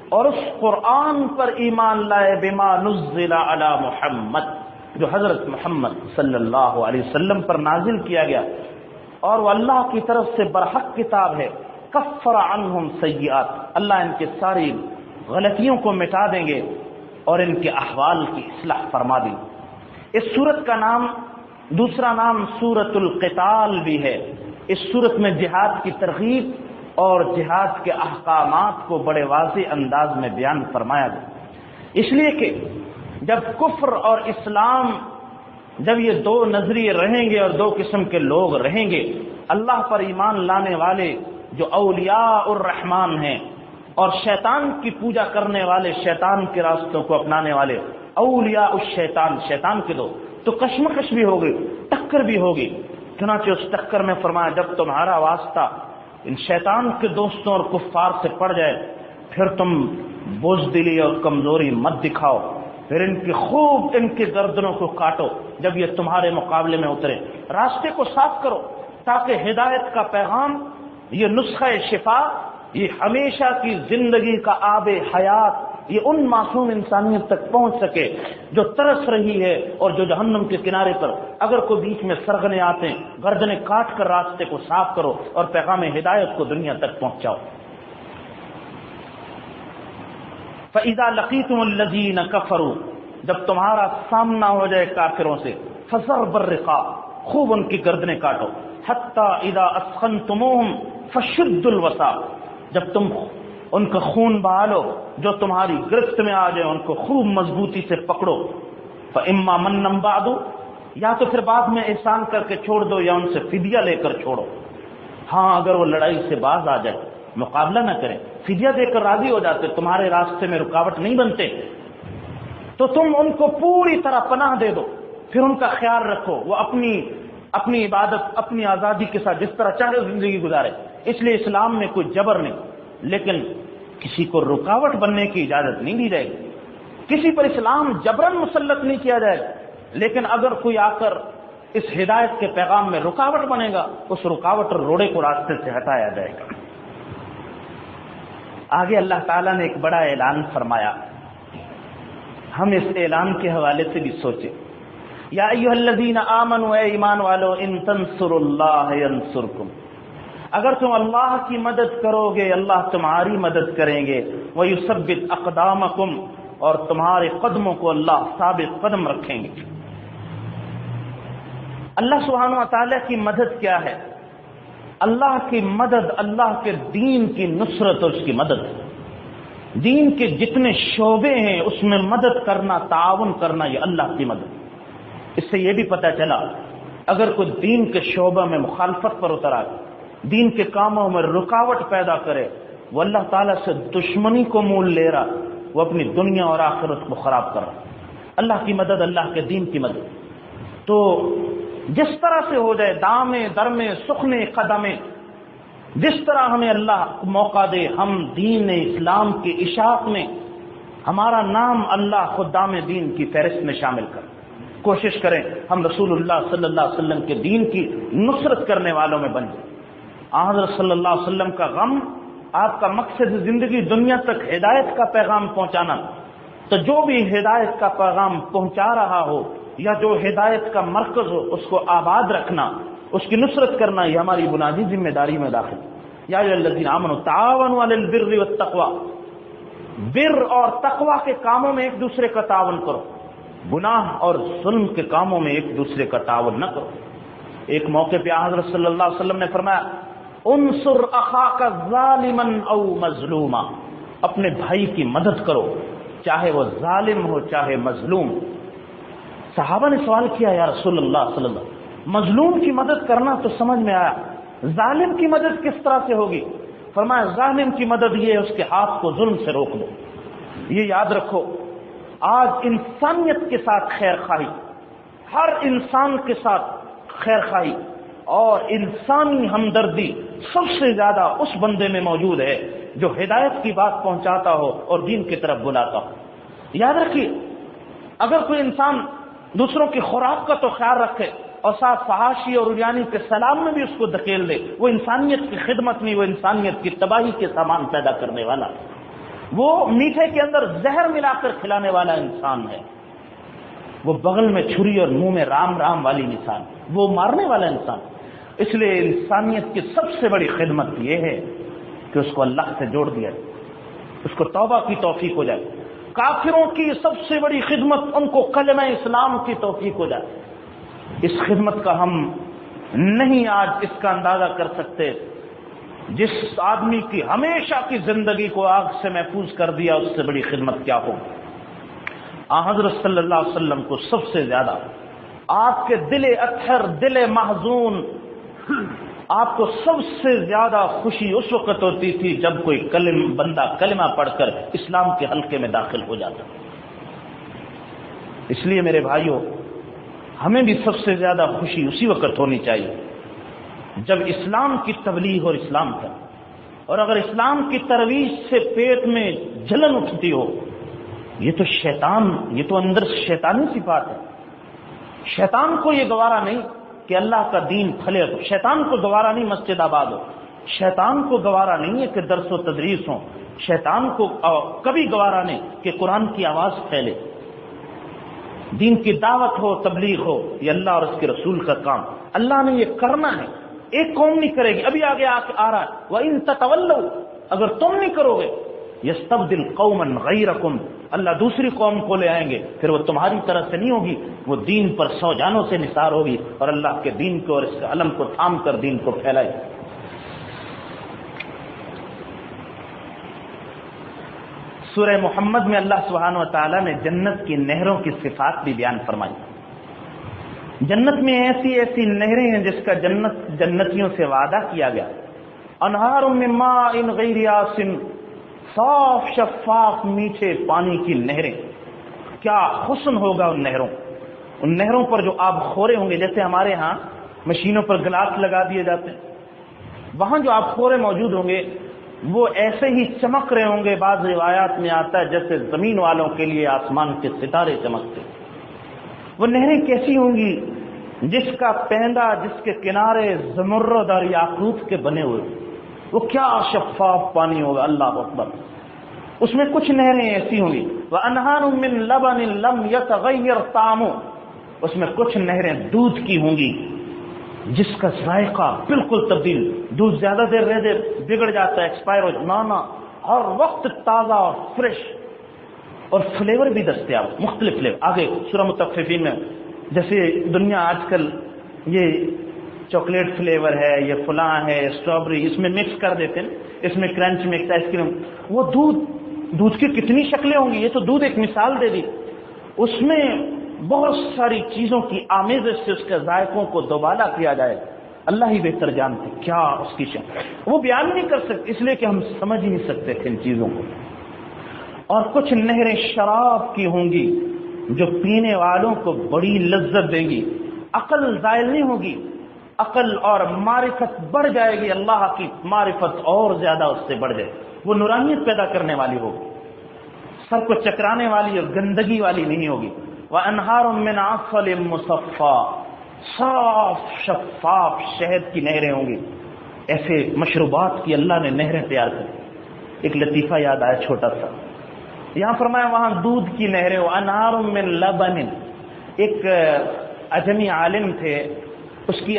[SPEAKER 1] اور اس قرآن پر ایمان لائے، بما نزل علی محمد، جو حضرت محمد صلی اللہ علیہ وسلم پر نازل کیا گیا اور وہ اللہ کی طرف سے برحق کتاب ہے، کفر عنہم سیئات، اللہ ان کے ساری غلطیوں کو مٹا دیں گے اور ان کے احوال کی اصلاح فرما دیں گے۔ اس سورت کا نام، دوسرا نام سورۃ القتال بھی ہے۔ اس سورت میں جہاد کی ترغیب اور جہاد کے احکامات کو بڑے واضح انداز میں بیان فرمایا گیا، اس لیے کہ جب کفر اور اسلام، جب یہ 2 نظریے رہیں گے اور 2 قسم کے لوگ رہیں گے، اللہ پر ایمان لانے والے جو اولیاء الرحمن ہیں اور شیطان کی پوجا کرنے والے، شیطان کے راستوں کو اپنانے والے اولیاء الشیطان، شیطان کے دو، تو کشمکش بھی ہوگی، ٹکر بھی ہوگی۔ چنانچہ اس ٹکر میں فرمایا جب تمہارا واسطہ ان شیطان کے دوستوں اور کفار سے پڑ جائے، پھر تم بزدلی اور کمزوری مت دکھاؤ، پھر ان کی خوب ان کی گردنوں کو کاٹو جب یہ تمہارے مقابلے میں اترے، راستے کو صاف کرو تاکہ ہدایت کا پیغام، یہ نسخہ شفا، یہ ہمیشہ کی زندگی کا آب حیات، یہ ان معصوم انسانیت تک پہنچ سکے جو ترس رہی ہے اور جو جہنم کے کنارے پر، اگر کوئی بیچ میں سرغنے آتے ہیں گردنیں کاٹ کر راستے کو صاف کرو اور پیغام ہدایت کو دنیا تک پہنچاؤ۔ فَإِذَا لَقِيتُمُ الَّذِينَ كَفَرُوا، جب تمہارا سامنا ہو جائے کافروں سے، فَضَرْبَ الرِّقَابِ، خوب ان کی گردنیں کاٹو، حَتَّى إِذَا أَثْخَنْتُمُوهُمْ فَشُدُّوا الْوَثَاقَ، جب تم ان کا خون بہا لو، جو تمہاری گرفت میں آ جائے ان کو خوب مضبوطی سے پکڑو، فَإِمَّا مَنًّا بَعْدُ، یا تو پھر بعد میں احسان کر کے چھوڑ دو یا ان سے فدیہ لے کر چھوڑو۔ ہاں اگر وہ لڑائی سے باز آ جائے، مقابلہ نہ کریں، فدیہ دے کر راضی ہو جاتے، تمہارے راستے میں رکاوٹ نہیں بنتے، تو تم ان کو پوری طرح پناہ دے دو، پھر ان کا خیال رکھو، وہ اپنی عبادت، اپنی آزادی کے ساتھ جس طرح چاہے زندگی گزارے۔ اس لیے اسلام میں کوئی جبر نہیں، لیکن کسی کو رکاوٹ بننے کی اجازت نہیں دی جائے گی، کسی پر اسلام جبرن مسلط نہیں کیا جائے گا، لیکن اگر کوئی آ کر اس ہدایت کے پیغام میں رکاوٹ بنے گا، اس رکاوٹ اور روڑے کو راستے سے ہٹایا جائے گا۔ آگے اللہ تعالیٰ نے ایک بڑا اعلان فرمایا، ہم اس اعلان کے حوالے سے بھی سوچیں۔ یا ایھا الذین آمنوا، اے ایمان والو، ان تنصروا اللہ ینصرکم، اگر تم اللہ کی مدد کرو گے اللہ تمہاری مدد کریں گے، وَيُثَبِّتْ أَقْدَامَكُمْ، اور تمہارے قدموں کو اللہ ثابت قدم رکھیں گے۔ اللہ سبحانہ و تعالیٰ کی مدد کیا ہے؟ اللہ کی مدد، اللہ کے دین کی نصرت اور اس کی مدد، دین کے جتنے شعبے ہیں اس میں مدد کرنا، تعاون کرنا، یہ اللہ کی مدد۔ اس سے یہ بھی پتہ چلا اگر کوئی دین کے شعبہ میں مخالفت پر اتر آئے، دین کے کاموں میں رکاوٹ پیدا کرے، وہ اللہ تعالیٰ سے دشمنی کو مول لے رہا، وہ اپنی دنیا اور آخرت کو خراب کر رہا۔ اللہ کی مدد، اللہ کے دین کی مدد تو جس طرح سے ہو جائے، دامے درمے سخنے قدمے، جس طرح ہمیں اللہ موقع دے ہم دین اسلام کے اشاعت میں ہمارا نام اللہ خدام دین کی فہرست میں شامل کر، کوشش کریں ہم رسول اللہ صلی اللہ علیہ وسلم کے دین کی نصرت کرنے والوں میں بن جائیں۔ حضرت صلی اللہ علیہ وسلم کا غم، آپ کا مقصد زندگی دنیا تک ہدایت کا پیغام پہنچانا، تو جو بھی ہدایت کا پیغام پہنچا رہا ہو یا جو ہدایت کا مرکز ہو اس کو آباد رکھنا، اس کی نصرت کرنا، یہ ہماری بنیادی ذمہ داری میں داخل۔ یا ایھا الذین آمنوا تعاونوا علی البر والتقوی، بر اور تقوی کے کاموں میں ایک دوسرے کا تعاون کرو، گناہ اور ظلم کے کاموں میں ایک دوسرے کا تعاون نہ کرو۔ ایک موقع پہ حضرت صلی اللہ علیہ وسلم نے فرمایا انصر اخاک ظالما او مظلوما، اپنے بھائی کی مدد کرو چاہے وہ ظالم ہو چاہے مظلوم۔ صحابہ نے سوال کیا یا رسول اللہ صلی اللہ علیہ وسلم، مظلوم کی مدد کرنا تو سمجھ میں آیا، ظالم کی مدد کس طرح سے ہوگی؟ فرمایا ظالم کی مدد یہ ہے اس کے ہاتھ کو ظلم سے روک دو۔ یہ یاد رکھو، آج انسانیت کے ساتھ خیر خواہی، ہر انسان کے ساتھ خیر خواہی اور انسانی ہمدردی سب سے زیادہ اس بندے میں موجود ہے جو ہدایت کی بات پہنچاتا ہو اور دین کی طرف بلاتا ہو۔ یاد رکھیے، اگر کوئی انسان دوسروں کی خوراک کا تو خیال رکھے اور ساتھ فحاشی اور اریانی کے سلام میں بھی اس کو دھکیل دے، وہ انسانیت کی خدمت نہیں، وہ انسانیت کی تباہی کے سامان پیدا کرنے والا، وہ میٹھے کے اندر زہر ملا کر کھلانے والا انسان ہے، وہ بغل میں چھری اور منہ میں رام رام والی انسان، وہ مارنے والا انسان۔ اس لیے انسانیت کی سب سے بڑی خدمت یہ ہے کہ اس کو اللہ سے جوڑ دیا جائے، اس کو توبہ کی توفیق ہو جائے۔ کافروں کی سب سے بڑی خدمت ان کو کلمہ اسلام کی توفیق ہو جائے۔ اس خدمت کا ہم نہیں آج اس کا اندازہ کر سکتے، جس آدمی کی ہمیشہ کی زندگی کو آگ سے محفوظ کر دیا اس سے بڑی خدمت کیا ہو۔ حضرت صلی اللہ علیہ وسلم کو سب سے زیادہ آپ کے دل اطہر، دل محزون، آپ کو سب سے زیادہ خوشی اس وقت ہوتی تھی جب کوئی بندہ کلمہ پڑھ کر اسلام کے حلقے میں داخل ہو جاتا۔ اس لیے میرے بھائیوں، ہمیں بھی سب سے زیادہ خوشی اسی وقت ہونی چاہیے جب اسلام کی تبلیغ اور اسلام کا، اور اگر اسلام کی ترویج سے پیٹ میں جلن اٹھتی ہو، یہ تو شیطان، یہ تو اندر شیطانی صفات ہے۔ شیطان کو یہ گوارا نہیں کہ اللہ کا دین پھلے، شیطان کو گوارا نہیں مسجد آباد ہو، شیطان کو گوارا نہیں ہے کہ درس و تدریس ہو، شیطان کو کبھی گوارا نہیں کہ قرآن کی آواز پھیلے، دین کی دعوت ہو، تبلیغ ہو۔ یہ اللہ اور اس کے رسول کا کام، اللہ نے یہ کرنا ہے، ایک قوم نہیں کرے گی۔ ابھی آگے آ رہا ہے وَإِن تَتَوَلَّوْا، اگر تم نہیں کرو گے یستبدل قوما غیرکم، اللہ دوسری قوم کو لے آئیں گے، پھر وہ تمہاری طرح سے نہیں ہوگی، وہ دین پر 100 جانوں سے نثار ہوگی اور اللہ کے دین کو اور اس کے علم کو تھام کر دین کو پھیلائے۔ سورہ محمد میں اللہ سبحانہ و تعالیٰ نے جنت کی نہروں کی صفات بھی بیان فرمائی۔ جنت میں ایسی ایسی نہریں ہیں جس کا جنتیوں سے وعدہ کیا گیا، انہار من ماء غیر آسن، صاف شفاف میٹھے پانی کی نہریں۔ کیا حسن ہوگا ان نہروں پر جو آب خورے ہوں گے، جیسے ہمارے ہاں مشینوں پر گلاس لگا دیے جاتے ہیں، وہاں جو آب خورے موجود ہوں گے وہ ایسے ہی چمک رہے ہوں گے، بعض روایات میں آتا ہے جیسے زمین والوں کے لیے آسمان کے ستارے چمکتے۔ وہ نہریں کیسی ہوں گی؟ جس کا پیندہ، جس کے کنارے زمرد اور یاقوت کے بنے ہوئے، وہ کیا شفاف پانی ہوگا، اللہ اکبر۔ اس میں کچھ نہریں ایسی ہوں گی وَأَنْهَارٌ مِّن لَبَنٍ لَمْ يَتَغَيَّرْ طَعْمُهُ، اس میں کچھ نہریں دودھ کی ہوں گی جس کا ذائقہ بالکل تبدیل، دودھ زیادہ دیر رہ دے بگڑ جاتا ہے، ایکسپائر ہو جاتا، نہ ہر وقت تازہ اور فریش، اور فلیور بھی دستیاب، مختلف فلیور۔ آگے سورہ مطففین میں جیسے دنیا آج کل یہ چاکلیٹ فلیور ہے، یہ فلاں ہے، اسٹرابری، اس میں مکس کر دیتے ہیں، اس میں کرنچ مکس، آئس کریم، وہ دودھ کی کتنی شکلیں ہوں گی۔ یہ تو دودھ ایک مثال دے دی، اس میں بہت ساری چیزوں کی آمیزش سے اس کے ذائقوں کو دوبالا کیا جائے، اللہ ہی بہتر جانتے کیا اس کی شکل، وہ بیان نہیں کر سکتے اس لیے کہ ہم سمجھ ہی نہیں سکتے تھے ان چیزوں کو۔ اور کچھ نہریں شراب کی ہوں گی جو پینے والوں کو بڑی لذت دے گی، عقل زائل نہیں ہوگی، عقل اور معرفت بڑھ جائے گی، اللہ کی معرفت اور زیادہ اس سے بڑھ جائے، وہ نورانیت پیدا کرنے والی ہوگی، سر کو چکرانے والی اور گندگی والی نہیں ہوگی۔ وَأَنْهَارٌ مِّنْ عَسَلٍ مُّصَفًّى، صاف شفاف شہد کی نہریں ہوں گی، ایسے مشروبات کی اللہ نے نہریں تیار کر۔ ایک لطیفہ یاد آیا چھوٹا سا، یہاں فرمایا وہاں دودھ کی نہریں، وَأَنْهَارٌ مِّن لَبَنٍ۔ ایک اجمی عالم تھے، اس کی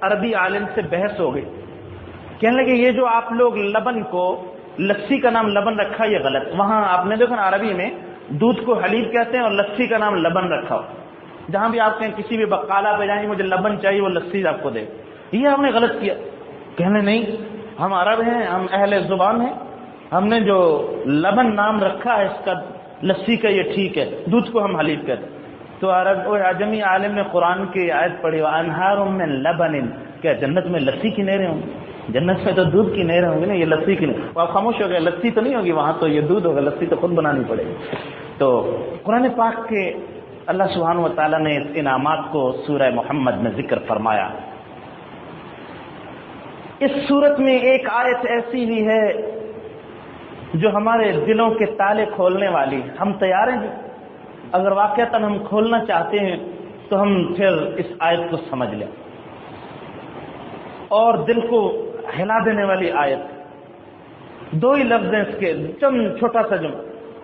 [SPEAKER 1] عربی عالم سے بحث ہو گئی، کہنے لگے یہ جو آپ لوگ لبن کو، لسی کا نام لبن رکھا یہ غلط۔ وہاں آپ نے دیکھا عربی میں دودھ کو حلیب کہتے ہیں اور لسی کا نام لبن رکھا ہو، جہاں بھی آپ کہیں کسی بھی بقالہ پہ جائیں مجھے لبن چاہیے، وہ لسی آپ کو دے، یہ ہم نے غلط کیا۔ کہنے نہیں، ہم عرب ہیں، ہم اہل زبان ہیں، ہم نے جو لبن نام رکھا ہے اس کا، لسی کا یہ ٹھیک ہے، دودھ کو ہم حلیب کہتے ہیں۔ تو عجمی عالم نے قرآن کی آیت پڑھی، وَأَنْهَارٌ مِّن لَبَنٍ، کیا جنت میں لسی کی نہریں ہوں گی؟ جنت میں تو دودھ کی نہریں ہوں گی نا، یہ لسی کی نہیں۔ وہ آپ خاموش ہو گئے، لسی تو نہیں ہوگی وہاں، تو یہ دودھ ہوگا، لسی تو خود بنانی پڑے گی۔ تو قرآن پاک کے اللہ سبحانہ و تعالیٰ نے اس انعامات کو سورہ محمد میں ذکر فرمایا۔ اس سورت میں ایک آیت ایسی بھی ہے جو ہمارے دلوں کے تالے کھولنے والی، ہم تیار ہیں جی؟ اگر واقعتاً ہم کھولنا چاہتے ہیں تو ہم پھر اس آیت کو سمجھ لیں، اور دل کو ہلا دینے والی آیت، دو ہی لفظ ہیں اس کے، چند چھوٹا سا جملہ،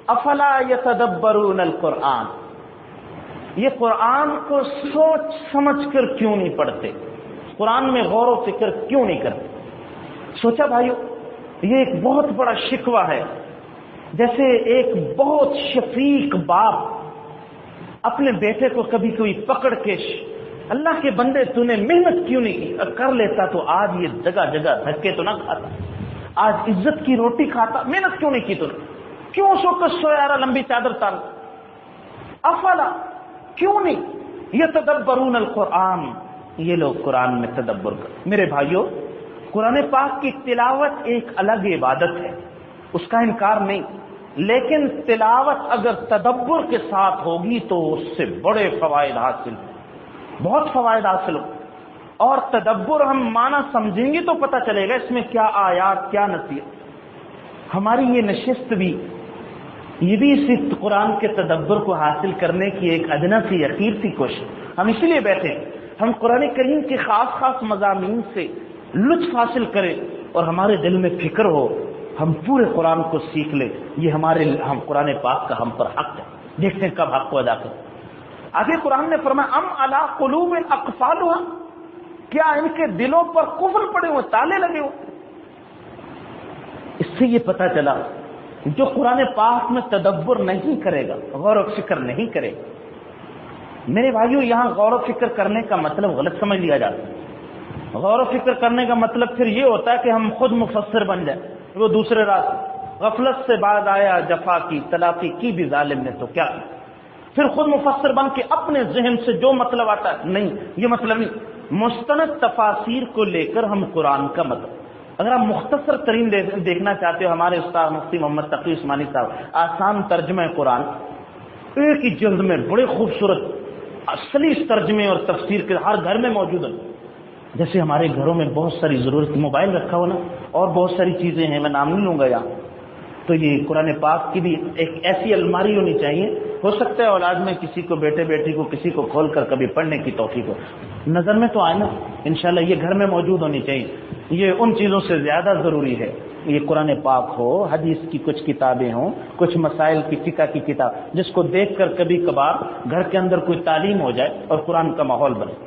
[SPEAKER 1] افلا یتدبرون القرآن، یہ قرآن کو سوچ سمجھ کر کیوں نہیں پڑھتے، قرآن میں غور و فکر کیوں نہیں کرتے؟ سوچا بھائیو، یہ ایک بہت بڑا شکوہ ہے، جیسے ایک بہت شفیق باپ اپنے بیٹے کو کبھی کوئی پکڑ کے، اللہ کے بندے تو نے محنت کیوں نہیں کی، کر لیتا تو آج یہ جگہ جگہ دھکے تو نہ کھاتا، آج عزت کی روٹی کھاتا، محنت کیوں نہیں کی تو نے؟ کیوں سو کر سویا رہا لمبی چادر تان؟ افلا، کیوں نہیں یتدبرون القرآن، یہ لوگ قرآن میں تدبر کر۔ میرے بھائیو، قرآن پاک کی تلاوت ایک الگ عبادت ہے، اس کا انکار نہیں، لیکن تلاوت اگر تدبر کے ساتھ ہوگی تو اس سے بڑے فوائد حاصل، بہت فوائد حاصل ہو، اور تدبر ہم معنی سمجھیں گے تو پتہ چلے گا اس میں کیا آیات، کیا نصیحت۔ ہماری یہ نشست بھی، یہ بھی اسی قرآن کے تدبر کو حاصل کرنے کی ایک ادنا سی یقین سی کوشش، ہم اسی لیے بیٹھے ہیں، ہم قرآن کریم کے خاص خاص مضامین سے لطف حاصل کریں اور ہمارے دل میں فکر ہو، ہم پورے قرآن کو سیکھ لیں، یہ ہم قرآن پاک کا ہم پر حق ہے، دیکھتے ہیں کب حق کو ادا کریں۔ آگے قرآن نے فرمایا ام علی قلوب اقفالها، کیا ان کے دلوں پر قفل پڑے ہوئے، تالے لگے ہوئے؟ اس سے یہ پتہ چلا جو قرآن پاک میں تدبر نہیں کرے گا، غور و فکر نہیں کرے گا، میرے بھائیو یہاں غور و فکر کرنے کا مطلب غلط سمجھ لیا جاتا ہے۔ غور و فکر کرنے کا مطلب پھر یہ ہوتا ہے کہ ہم خود مفسر بن جائیں، وہ دوسرے راستے، غفلت سے بعد آیا جفا کی، تلافی کی بھی ظالم نے تو کیا کی، پھر خود مفسر بن کے اپنے ذہن سے جو مطلب آتا ہے، نہیں، یہ مطلب نہیں۔ مستند تفاسیر کو لے کر ہم قرآن کا مطلب، اگر آپ مختصر ترین دیکھنا چاہتے ہو، ہمارے استاد مفتی محمد تقی عثمانی صاحب آسان ترجمہ قرآن، ایک ہی جلد میں بڑے خوبصورت سلیس ترجمے اور تفسیر کے ہر گھر میں موجود ہیں۔ جیسے ہمارے گھروں میں بہت ساری ضرورت، موبائل رکھا ہو نا، اور بہت ساری چیزیں ہیں، میں نام نہیں لوں گا یہاں، تو یہ قرآن پاک کی بھی ایک ایسی الماری ہونی چاہیے، ہو سکتا ہے اولاد میں کسی کو، بیٹے بیٹی کو کسی کو کھول کر کبھی پڑھنے کی توفیق ہو، نظر میں تو آئے نا، انشاءاللہ یہ گھر میں موجود ہونی چاہیے۔ یہ ان چیزوں سے زیادہ ضروری ہے، یہ قرآن پاک ہو، حدیث کی کچھ کتابیں ہوں، کچھ مسائل کی فقہ کی کتاب، جس کو دیکھ کر کبھی کبھار گھر کے اندر کوئی تعلیم ہو جائے اور قرآن کا ماحول بنے۔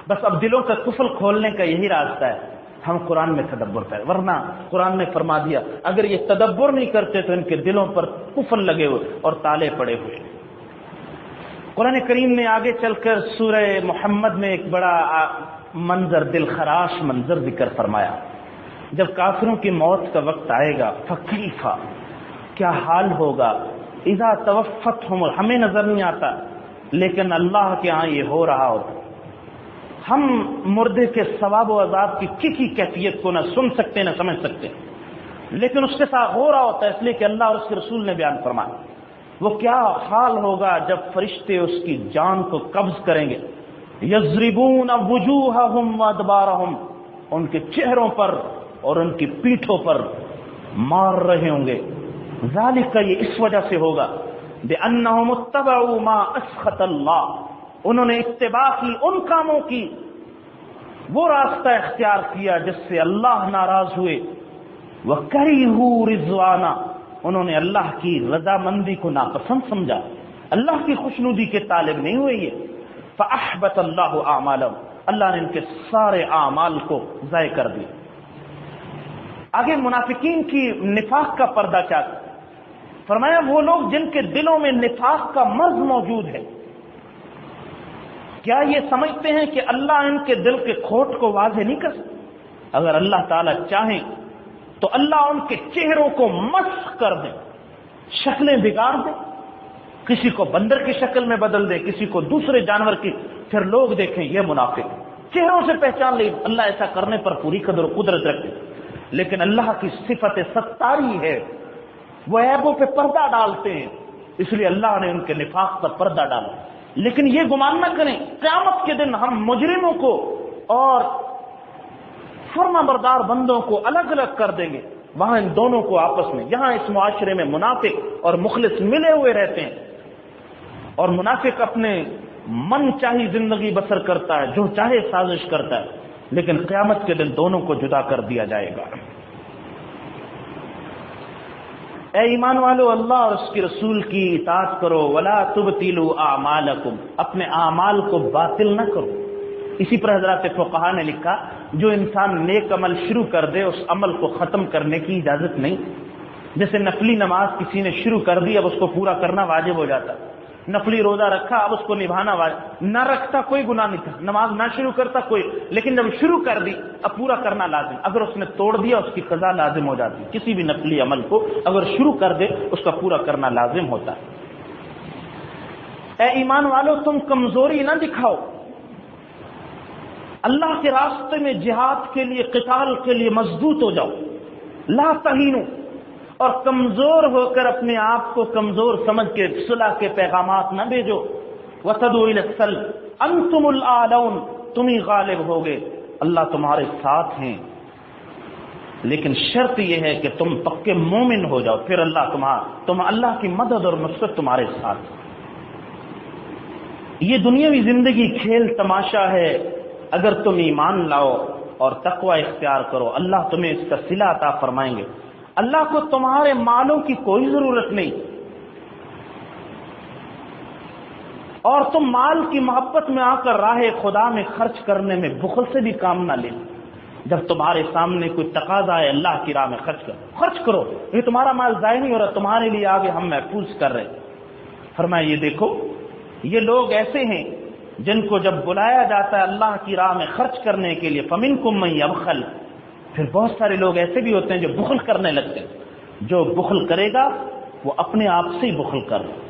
[SPEAKER 1] بس اب دلوں کا قفل کھولنے کا یہی راستہ ہے، ہم قرآن میں تدبر کریں، ورنہ قرآن نے فرما دیا اگر یہ تدبر نہیں کرتے تو ان کے دلوں پر قفل لگے ہوئے اور تالے پڑے ہوئے۔ قرآن کریم نے آگے چل کر سورہ محمد میں ایک بڑا منظر، دل خراش منظر ذکر فرمایا، جب کافروں کی موت کا وقت آئے گا، فکیفا، کیا حال ہوگا، اذا توفتہم، ہمیں نظر نہیں آتا لیکن اللہ کے ہاں یہ ہو رہا ہوتا، ہم مردے کے ثواب و عذاب کی کسی کیفیت کو نہ سن سکتے نہ سمجھ سکتے، لیکن اس کے ساتھ ہو رہا ہوتا ہے، اس لیے کہ اللہ اور اس کے رسول نے بیان فرمایا، وہ کیا حال ہوگا جب فرشتے اس کی جان کو قبض کریں گے، یضربون وجوہہم وادبارہم، ان کے چہروں پر اور ان کی پیٹھوں پر مار رہے ہوں گے. ذالک، یہ اس وجہ سے ہوگا، بأنہم اتبعوا ما اسخط اللہ، انہوں نے اتباع کی ان کاموں کی، وہ راستہ اختیار کیا جس سے اللہ ناراض ہوئے. وَكَرِهُوا رِضْوَانَ، انہوں نے اللہ کی رضامندی کو ناپسند سمجھا، اللہ کی خوشنودی کے طالب نہیں ہوئے یہ. فَأَحْبَطَ اللَّهُ أَعْمَالَهُمْ، اللہ نے ان کے سارے اعمال کو ضائع کر دیا. آگے منافقین کی نفاق کا پردہ کیا تھا؟ فرمایا وہ لوگ جن کے دلوں میں نفاق کا مرض موجود ہے، کیا یہ سمجھتے ہیں کہ اللہ ان کے دل کے کھوٹ کو واضح نہیں کر سکتا؟ اگر اللہ تعالیٰ چاہیں تو اللہ ان کے چہروں کو مسخ کر دے، شکلیں بگاڑ دے، کسی کو بندر کی شکل میں بدل دے، کسی کو دوسرے جانور کی، پھر لوگ دیکھیں یہ منافق، چہروں سے پہچان لے. اللہ ایسا کرنے پر پوری قدر و قدرت رکھتے، لیکن اللہ کی صفت ستاری ہے، وہ عیبوں پہ پردہ ڈالتے ہیں، اس لیے اللہ نے ان کے نفاق پر پردہ ڈالا. لیکن یہ گمان نہ کریں قیامت کے دن ہم مجرموں کو اور فرما بردار بندوں کو الگ الگ کر دیں گے. وہاں ان دونوں کو آپس میں، یہاں اس معاشرے میں منافق اور مخلص ملے ہوئے رہتے ہیں، اور منافق اپنے من چاہی زندگی بسر کرتا ہے، جو چاہے سازش کرتا ہے، لیکن قیامت کے دن دونوں کو جدا کر دیا جائے گا. اے ایمان والو، اللہ اور اس کے رسول کی اطاعت کرو. ولا تبطلوا اعمالکم، اپنے اعمال کو باطل نہ کرو. اسی پر حضرات فقہا نے لکھا جو انسان نیک عمل شروع کر دے اس عمل کو ختم کرنے کی اجازت نہیں. جیسے نفلی نماز کسی نے شروع کر دی، اب اس کو پورا کرنا واجب ہو جاتا. نفلی روزہ رکھا، اب اس کو نبھانا واجب، نہ رکھتا کوئی گناہ نہیں تھا، نماز نہ شروع کرتا کوئی، لیکن جب شروع کر دی اب پورا کرنا لازم. اگر اس نے توڑ دیا اس کی قضا لازم ہو جاتی. کسی بھی نفلی عمل کو اگر شروع کر دے اس کا پورا کرنا لازم ہوتا ہے. اے ایمان والو، تم کمزوری نہ دکھاؤ، اللہ کے راستے میں جہاد کے لیے، قتال کے لیے مضبوط ہو جاؤ. لا تہینوا، اور کمزور ہو کر اپنے آپ کو کمزور سمجھ کے صلح کے پیغامات نہ بھیجو. وَتَدْعُوا إِلَى السَّلْمِ أَنْتُمُ الْأَعْلَوْنَ، تم ہی غالب ہوگے، اللہ تمہارے ساتھ ہیں. لیکن شرط یہ ہے کہ تم پکے مومن ہو جاؤ، پھر اللہ کی مدد اور نصرت تمہارے ساتھ. یہ دنیاوی زندگی کھیل تماشا ہے. اگر تم ایمان لاؤ اور تقوی اختیار کرو، اللہ تمہیں اس کا صلہ عطا فرمائیں گے. اللہ کو تمہارے مالوں کی کوئی ضرورت نہیں، اور تم مال کی محبت میں آ کر راہ خدا میں خرچ کرنے میں بخل سے بھی کام نہ لے. جب تمہارے سامنے کوئی تقاضا ہے اللہ کی راہ میں خرچ کرو. یہ تمہارا مال ضائع نہیں ہو رہا، تمہارے لیے آگے ہم محفوظ کر رہے. فرمایا یہ دیکھو، یہ لوگ ایسے ہیں جن کو جب بلایا جاتا ہے اللہ کی راہ میں خرچ کرنے کے لیے، فَمِنْكُمْ مَنْ يَبْخَلُ، پھر بہت سارے لوگ ایسے بھی ہوتے ہیں جو بخل کرنے لگتے ہیں. جو بخل کرے گا وہ اپنے آپ سے ہی بخل کر رہا ہے.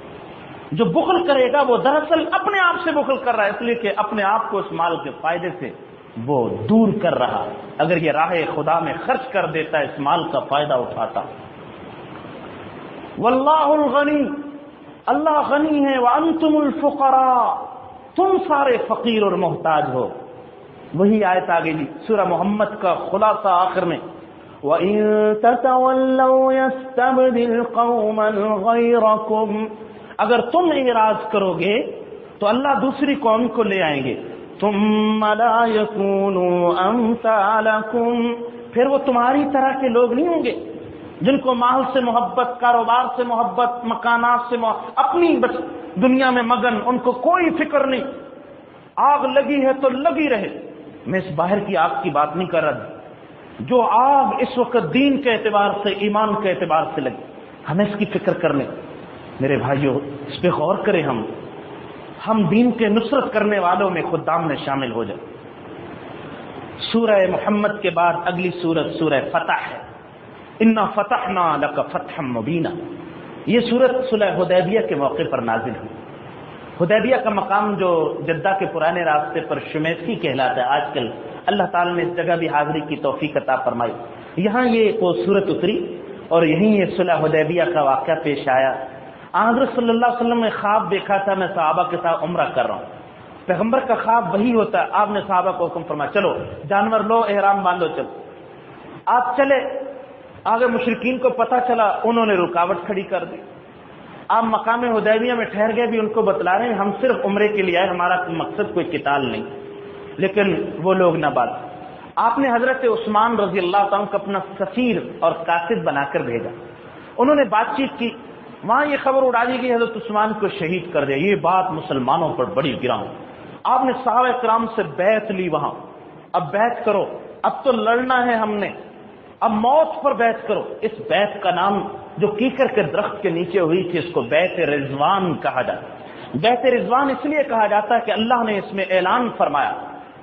[SPEAKER 1] جو بخل کرے گا وہ دراصل اپنے آپ سے بخل کر رہا ہے، اس لیے کہ اپنے آپ کو اس مال کے فائدے سے وہ دور کر رہا ہے. اگر یہ راہ خدا میں خرچ کر دیتا ہے اس مال کا فائدہ اٹھاتا. واللہ الغنی، اللہ غنی ہے، وانتم الفقراء، تم سارے فقیر اور محتاج ہو. وہی آیت آگے جی سورہ محمد کا خلاصہ آخر میں، وَإِن تَتَوَلَّوْا يَسْتَبْدِلْ قَوْمًا غَيْرَكُمْ، اگر تم اعراض کرو گے تو اللہ دوسری قوم کو لے آئیں گے. ثُمَّ لَا يَكُونُوا أَمْثَالَكُمْ، پھر وہ تمہاری طرح کے لوگ نہیں ہوں گے جن کو مال سے محبت، کاروبار سے محبت، مکانات سے محبت، اپنی بس دنیا میں مگن، ان کو کوئی فکر نہیں. آگ لگی ہے تو لگی رہے. میں اس باہر کی آگ کی بات نہیں کر رہا، جو آگ اس وقت دین کے اعتبار سے، ایمان کے اعتبار سے لگی، ہمیں اس کی فکر کر لیں. میرے بھائیوں، اس پہ غور کریں. ہم دین کے نصرت کرنے والوں میں خدام میں شامل ہو جائیں. سورہ محمد کے بعد اگلی سورت سورہ فتح ہے. انا فتحنا لک فتحا مبینا. یہ سورت صلح حدیبیہ کے موقع پر نازل ہوئی. حدیبیہ کا مقام جو جدہ کے پرانے راستے پر شمیسی کہلاتا ہے، آج کل اللہ تعالیٰ نے اس جگہ بھی حاضری کی توفیق عطا فرمائی. یہاں یہ وہ سورت اتری اور یہیں یہ صلح حدیبیہ کا واقعہ پیش آیا. حضرت صلی اللہ علیہ وسلم نے خواب دیکھا تھا، میں صحابہ کے ساتھ عمرہ کر رہا ہوں، پیغمبر کا خواب وہی ہوتا ہے. آپ نے صحابہ کو حکم فرمایا چلو جانور لو، احرام باندھو، چلو. آپ چلے، آگے مشرکین کو پتہ چلا، انہوں نے رکاوٹ کھڑی کر دی. آپ مقام حدیبیہ میں ٹھہر گئے، بھی ان کو بتلا رہے ہیں ہم صرف عمرے کے لیے آئے، ہمارا مقصد کوئی قتال نہیں. لیکن وہ لوگ نہ بات. آپ نے حضرت عثمان رضی اللہ تعالیٰ کو اپنا سفیر اور کاتب بنا کر بھیجا. انہوں نے بات چیت کی، وہاں یہ خبر اڑا دی گئی حضرت عثمان کو شہید کر دیا. یہ بات مسلمانوں پر بڑی گراں. آپ نے صحابہ کرام سے بیعت لی وہاں، اب بیعت کرو، اب تو لڑنا ہے ہم نے، اب موت پر بیعت کرو. اس بیعت کا نام جو کیکر کے درخت کے نیچے ہوئی تھی اس کو بیعت رضوان کہا جاتا. بیعت رضوان اس لیے کہا جاتا ہے کہ اللہ نے اس میں اعلان فرمایا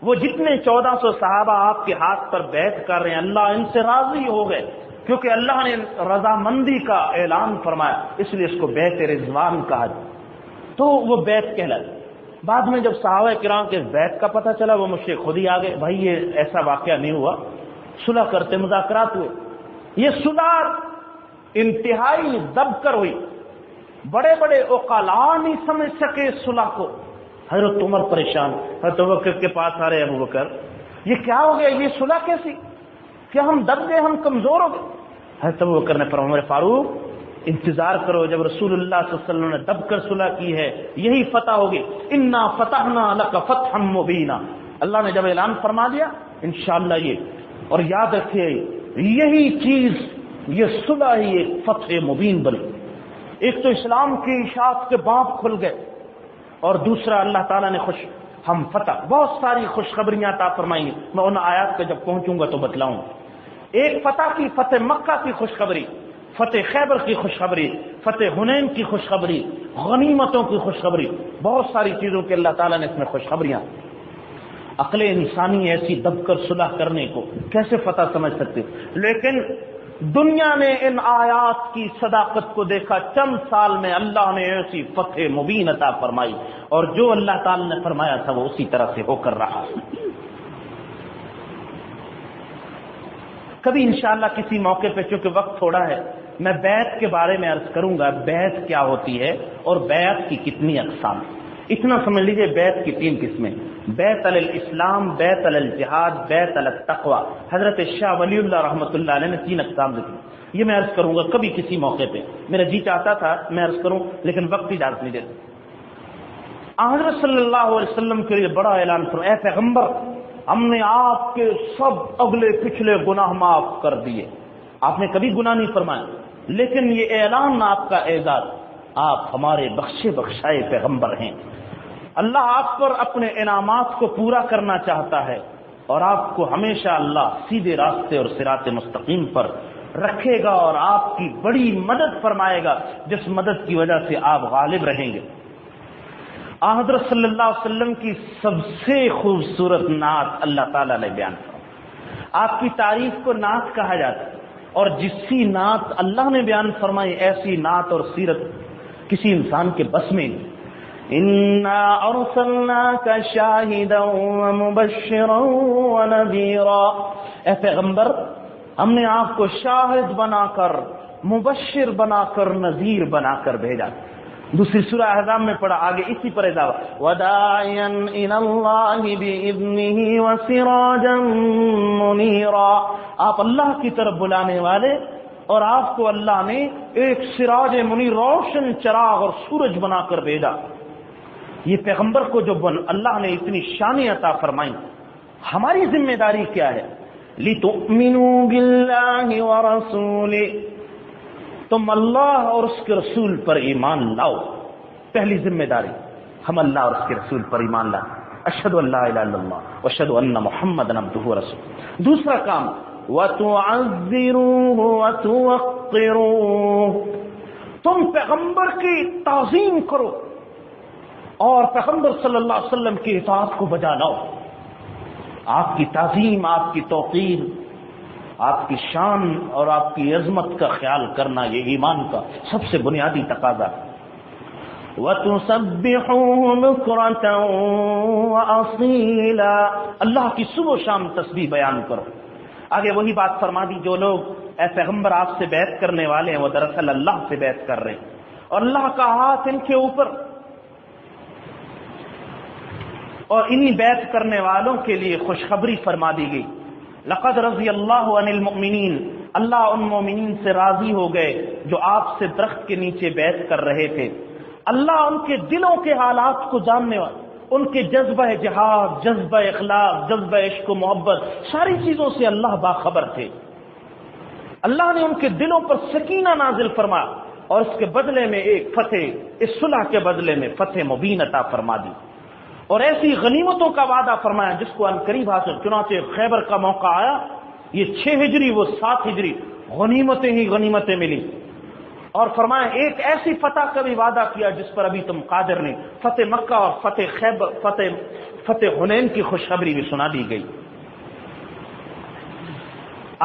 [SPEAKER 1] وہ جتنے 1400 صحابہ آپ کے ہاتھ پر بیعت کر رہے ہیں اللہ ان سے راضی ہو گئے، کیونکہ اللہ نے رضامندی کا اعلان فرمایا، اس لیے اس کو بیعت رضوان کہا جاتا. تو وہ بیعت کہلاتی. بعد میں جب صحابہ کرام کے بیعت کا پتہ چلا وہ مشرک خود ہی آ گئے، بھائی یہ ایسا واقعہ نہیں ہوا، صلح کرتے، مذاکرات ہوئے. یہ صلح انتہائی دب کر ہوئی. بڑے بڑے عقلاء نہیں سمجھ سکے صلح کو. حضرت عمر پریشان، حضرت ابوبکر کے پاس آ رہے ابوبکر یہ کیا ہو گیا، یہ صلح کیسی، کیا ہم دب گئے، ہم کمزور ہو گئے؟ حضرت ابوبکر نے فرمایا عمر فاروق انتظار کرو، جب رسول اللہ صلی اللہ علیہ وسلم نے دب کر صلح کی ہے یہی فتح ہوگی. انا فتحنا لک فتحا مبینا، اللہ نے جب اعلان فرما دیا انشاءاللہ یہ. اور یاد رکھیے یہی چیز، یہ صلح ہی ایک فتح مبین بنی. ایک تو اسلام کی اشاعت کے باب کھل گئے، اور دوسرا اللہ تعالیٰ نے ہم فتح، بہت ساری خوشخبریاں عطا فرمائیں گے. میں ان آیات پہ جب پہنچوں گا تو بتلاؤں. ایک فتح کی، فتح مکہ کی خوشخبری، فتح خیبر کی خوشخبری، فتح حنین کی خوشخبری، غنیمتوں کی خوشخبری، بہت ساری چیزوں کے اللہ تعالیٰ نے اس میں خوشخبریاں. عقل انسانی ایسی دب کر صلح کرنے کو کیسے فتح سمجھ سکتے؟ لیکن دنیا نے ان آیات کی صداقت کو دیکھا. چند سال میں اللہ نے ایسی فتح مبین عطا فرمائی، اور جو اللہ تعالی نے فرمایا تھا وہ اسی طرح سے ہو کر رہا. کبھی انشاءاللہ کسی موقع پہ، چونکہ وقت تھوڑا ہے، میں بیعت کے بارے میں عرض کروں گا، بیعت کیا ہوتی ہے اور بیعت کی کتنی اقسام. اتنا سمجھ لیجئے بیعت کی 3 قسمیں: بیعت علی الاسلام، بیعت علی الجہاد، بیعت علی التقوی. حضرت شاہ ولی اللہ رحمۃ اللہ علیہ نے 3 اقسام لکھی. یہ میں عرض کروں گا کبھی کسی موقع پہ، میرا جی چاہتا تھا میں عرض کروں لیکن وقت اجازت نہیں دیتا. حضرت صلی اللہ علیہ وسلم کے لیے بڑا اعلان فرمایا، اے پیغمبر ہم نے آپ کے سب اگلے پچھلے گناہ معاف کر دیے. آپ نے کبھی گناہ نہیں فرمایا، لیکن یہ اعلان آپ کا اعزاز، آپ ہمارے بخشے بخشائے پیغمبر ہیں. اللہ آپ پر اپنے انعامات کو پورا کرنا چاہتا ہے، اور آپ کو ہمیشہ اللہ سیدھے راستے اور صراط مستقیم پر رکھے گا، اور آپ کی بڑی مدد فرمائے گا، جس مدد کی وجہ سے آپ غالب رہیں گے. حضرت صلی اللہ علیہ وسلم کی سب سے خوبصورت نعت اللہ تعالیٰ نے بیان فرمائی. آپ کی تعریف کو نعت کہا جاتا ہے، اور جسی نعت اللہ نے بیان فرمائی ایسی نعت اور سیرت کسی انسان کے بس میں نہیں. انا ارسلناک شاہدا ومبشرا ونذیرا، اے پیغمبر ہم نے آپ کو شاہد بنا کر، مبشر بنا کر، نذیر بنا کر بھیجا. دوسری سورہ احزاب میں پڑھا آگے اسی پر اضافہ، وداعیا الی اللہ باذنہ وسراجا منیرا، آپ اللہ کی طرف بلانے والے، اور آپ کو اللہ نے ایک سراج منیر، روشن چراغ اور سورج بنا کر بھیجا. یہ پیغمبر کو جو اللہ نے اتنی شانیں عطا فرمائی، ہماری ذمہ داری کیا ہے؟ لِتُؤْمِنُوا بِاللَّهِ وَرَسُولِهِ، تم اللہ اور اس کے رسول پر ایمان لاؤ. پہلی ذمہ داری ہم اللہ اور اس کے رسول پر ایمان لائیں. اشہد ان لا الہ الا اللہ واشہد ان محمدا عبدہ ورسولہ. دوسرا کام وَتُعَذِّرُوهُ وَتُوَقِّرُوهُ، تم پیغمبر کی تعظیم کرو اور پیغمبر صلی اللہ علیہ وسلم کی اطاعت کو بجا لاؤ. آپ کی تعظیم، آپ کی توقیر، آپ کی شان اور آپ کی عظمت کا خیال کرنا یہ ایمان کا سب سے بنیادی تقاضا. وَتُسَبِّحُوهُ بُكْرَةً وَأَصِيلًا، اللہ کی صبح و شام تسبیح بیان کرو. آگے وہی بات فرما دی، جو لوگ اے پیغمبر آپ سے بیعت کرنے والے ہیں وہ دراصل اللہ سے بیعت کر رہے ہیں، اور اللہ کا ہاتھ ان کے اوپر. اور انہی بیعت کرنے والوں کے لیے خوشخبری فرما دی گئی. لقد رضی اللہ عن المؤمنین، اللہ ان مومنین سے راضی ہو گئے جو آپ سے درخت کے نیچے بیعت کر رہے تھے. اللہ ان کے دلوں کے حالات کو جاننے والا، ان کے جذبہ جہاد، جذبہ اخلاق، جذبہ عشق و محبت، ساری چیزوں سے اللہ باخبر تھے. اللہ نے ان کے دلوں پر سکینہ نازل فرمایا اور اس کے بدلے میں ایک فتح، اس صلح کے بدلے میں فتح مبین عطا فرما دی اور ایسی غنیمتوں کا وعدہ فرمایا جس کو ان قریب حاصل. چنانچہ خیبر کا موقع آیا، یہ 6 ہجری وہ 7 ہجری، غنیمتیں ہی غنیمتیں ملی. اور فرمایا ایک ایسی فتح کا بھی وعدہ کیا جس پر ابھی تم قادر نہیں. فتح مکہ اور فتح خیبر، فتح حنین کی خوشخبری بھی سنا دی گئی.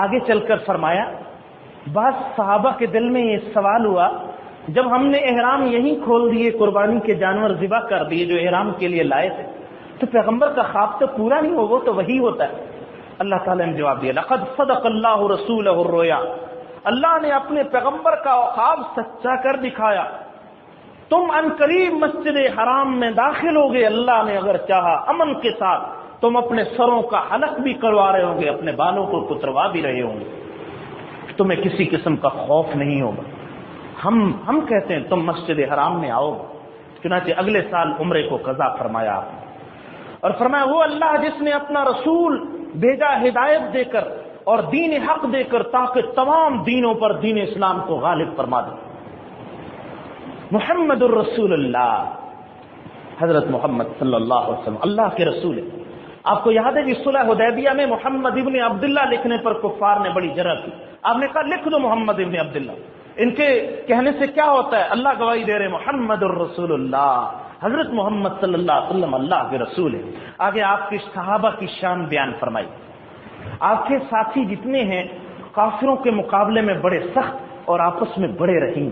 [SPEAKER 1] آگے چل کر فرمایا بعض صحابہ کے دل میں یہ سوال ہوا، جب ہم نے احرام یہیں کھول دیے، قربانی کے جانور ذبح کر دیے جو احرام کے لیے لائے تھے، تو پیغمبر کا خواب تو پورا نہیں ہوگا، تو وہی ہوتا ہے. اللہ تعالیٰ نے جواب دیا لقد صدق اللہ رسولہ الرؤیا، اللہ نے اپنے پیغمبر کا خواب سچا کر دکھایا. تم ان قریب مسجد حرام میں داخل ہوگے، اللہ نے اگر چاہا امن کے ساتھ تم اپنے سروں کا حلق بھی کروا رہے ہوں گے، اپنے بالوں کو کتروا بھی رہے ہوں گے، تمہیں کسی قسم کا خوف نہیں ہوگا. ہم کہتے ہیں تم مسجد حرام میں آؤ. چنانچہ اگلے سال عمرے کو قضا فرمایا آپ نے اور فرمایا وہ اللہ جس نے اپنا رسول بھیجا ہدایت دے کر اور دین حق دے کر تاکہ تمام دینوں پر دین اسلام کو غالب فرما دے. محمد الرسول اللہ، حضرت محمد صلی اللہ علیہ وسلم اللہ کے رسول ہے. آپ کو یاد ہے کہ صلح حدیبیہ میں محمد ابن عبداللہ لکھنے پر کفار نے بڑی جرأت کی. آپ نے کہا لکھ دو محمد ابن عبداللہ. ان کے کہنے سے کیا ہوتا ہے؟ اللہ گواہی دے رہے محمد الرسول اللہ، حضرت محمد صلی اللہ علیہ وسلم اللہ کے رسول ہے. آگے آپ کے صحابہ کی شان بیان فرمائی. آپ کے ساتھی جتنے ہیں کافروں کے مقابلے میں بڑے سخت اور آپس میں بڑے رحیم.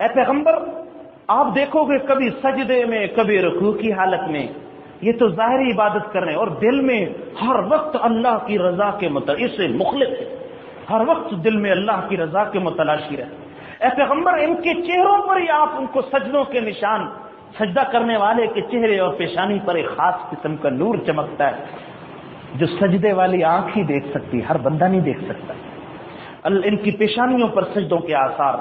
[SPEAKER 1] اے پیغمبر آپ دیکھو گے کبھی سجدے میں کبھی رکوع کی حالت میں، یہ تو ظاہری عبادت کر رہے ہیں اور دل میں ہر وقت اللہ کی رضا کے متعلق مخلص ہے، ہر وقت دل میں اللہ کی رضا کے متلاشی رہے. اے پیغمبر ان کے چہروں پر ہی آپ ان کو سجدوں کے نشان، سجدہ کرنے والے کے چہرے اور پیشانی پر ایک خاص قسم کا نور چمکتا ہے جو سجدے والی آنکھ ہی دیکھ سکتی، ہر بندہ نہیں دیکھ سکتا. ان کی پیشانیوں پر سجدوں کے آثار.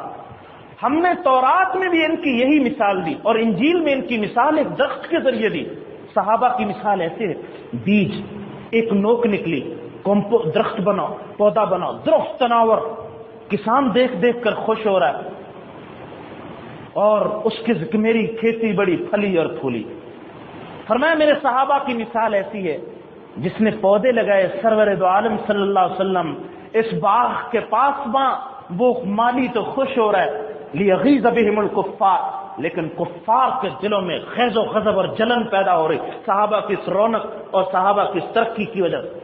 [SPEAKER 1] ہم نے تورات میں بھی ان کی یہی مثال دی اور انجیل میں ان کی مثال ایک درخت کے ذریعے دی. صحابہ کی مثال ایسے ہے، بیج ایک نوک نکلی، درخت بناؤ، پودا بناؤ، درخت تناور، کسان دیکھ دیکھ کر خوش ہو رہا ہے اور اس کی میری کھیتی بڑی پھلی اور پھولی. فرمایا میرے صحابہ کی مثال ایسی ہے جس نے پودے لگائے، سرور دو عالم صلی اللہ علیہ وسلم اس باغ کے پاس وہ مالی تو خوش ہو رہا ہے، لیغیظ بہم الکفار، لیکن کفار کے دلوں میں خیز و غضب اور جلن پیدا ہو رہی صحابہ کی اس رونق اور صحابہ کی اس ترقی کی وجہ سے.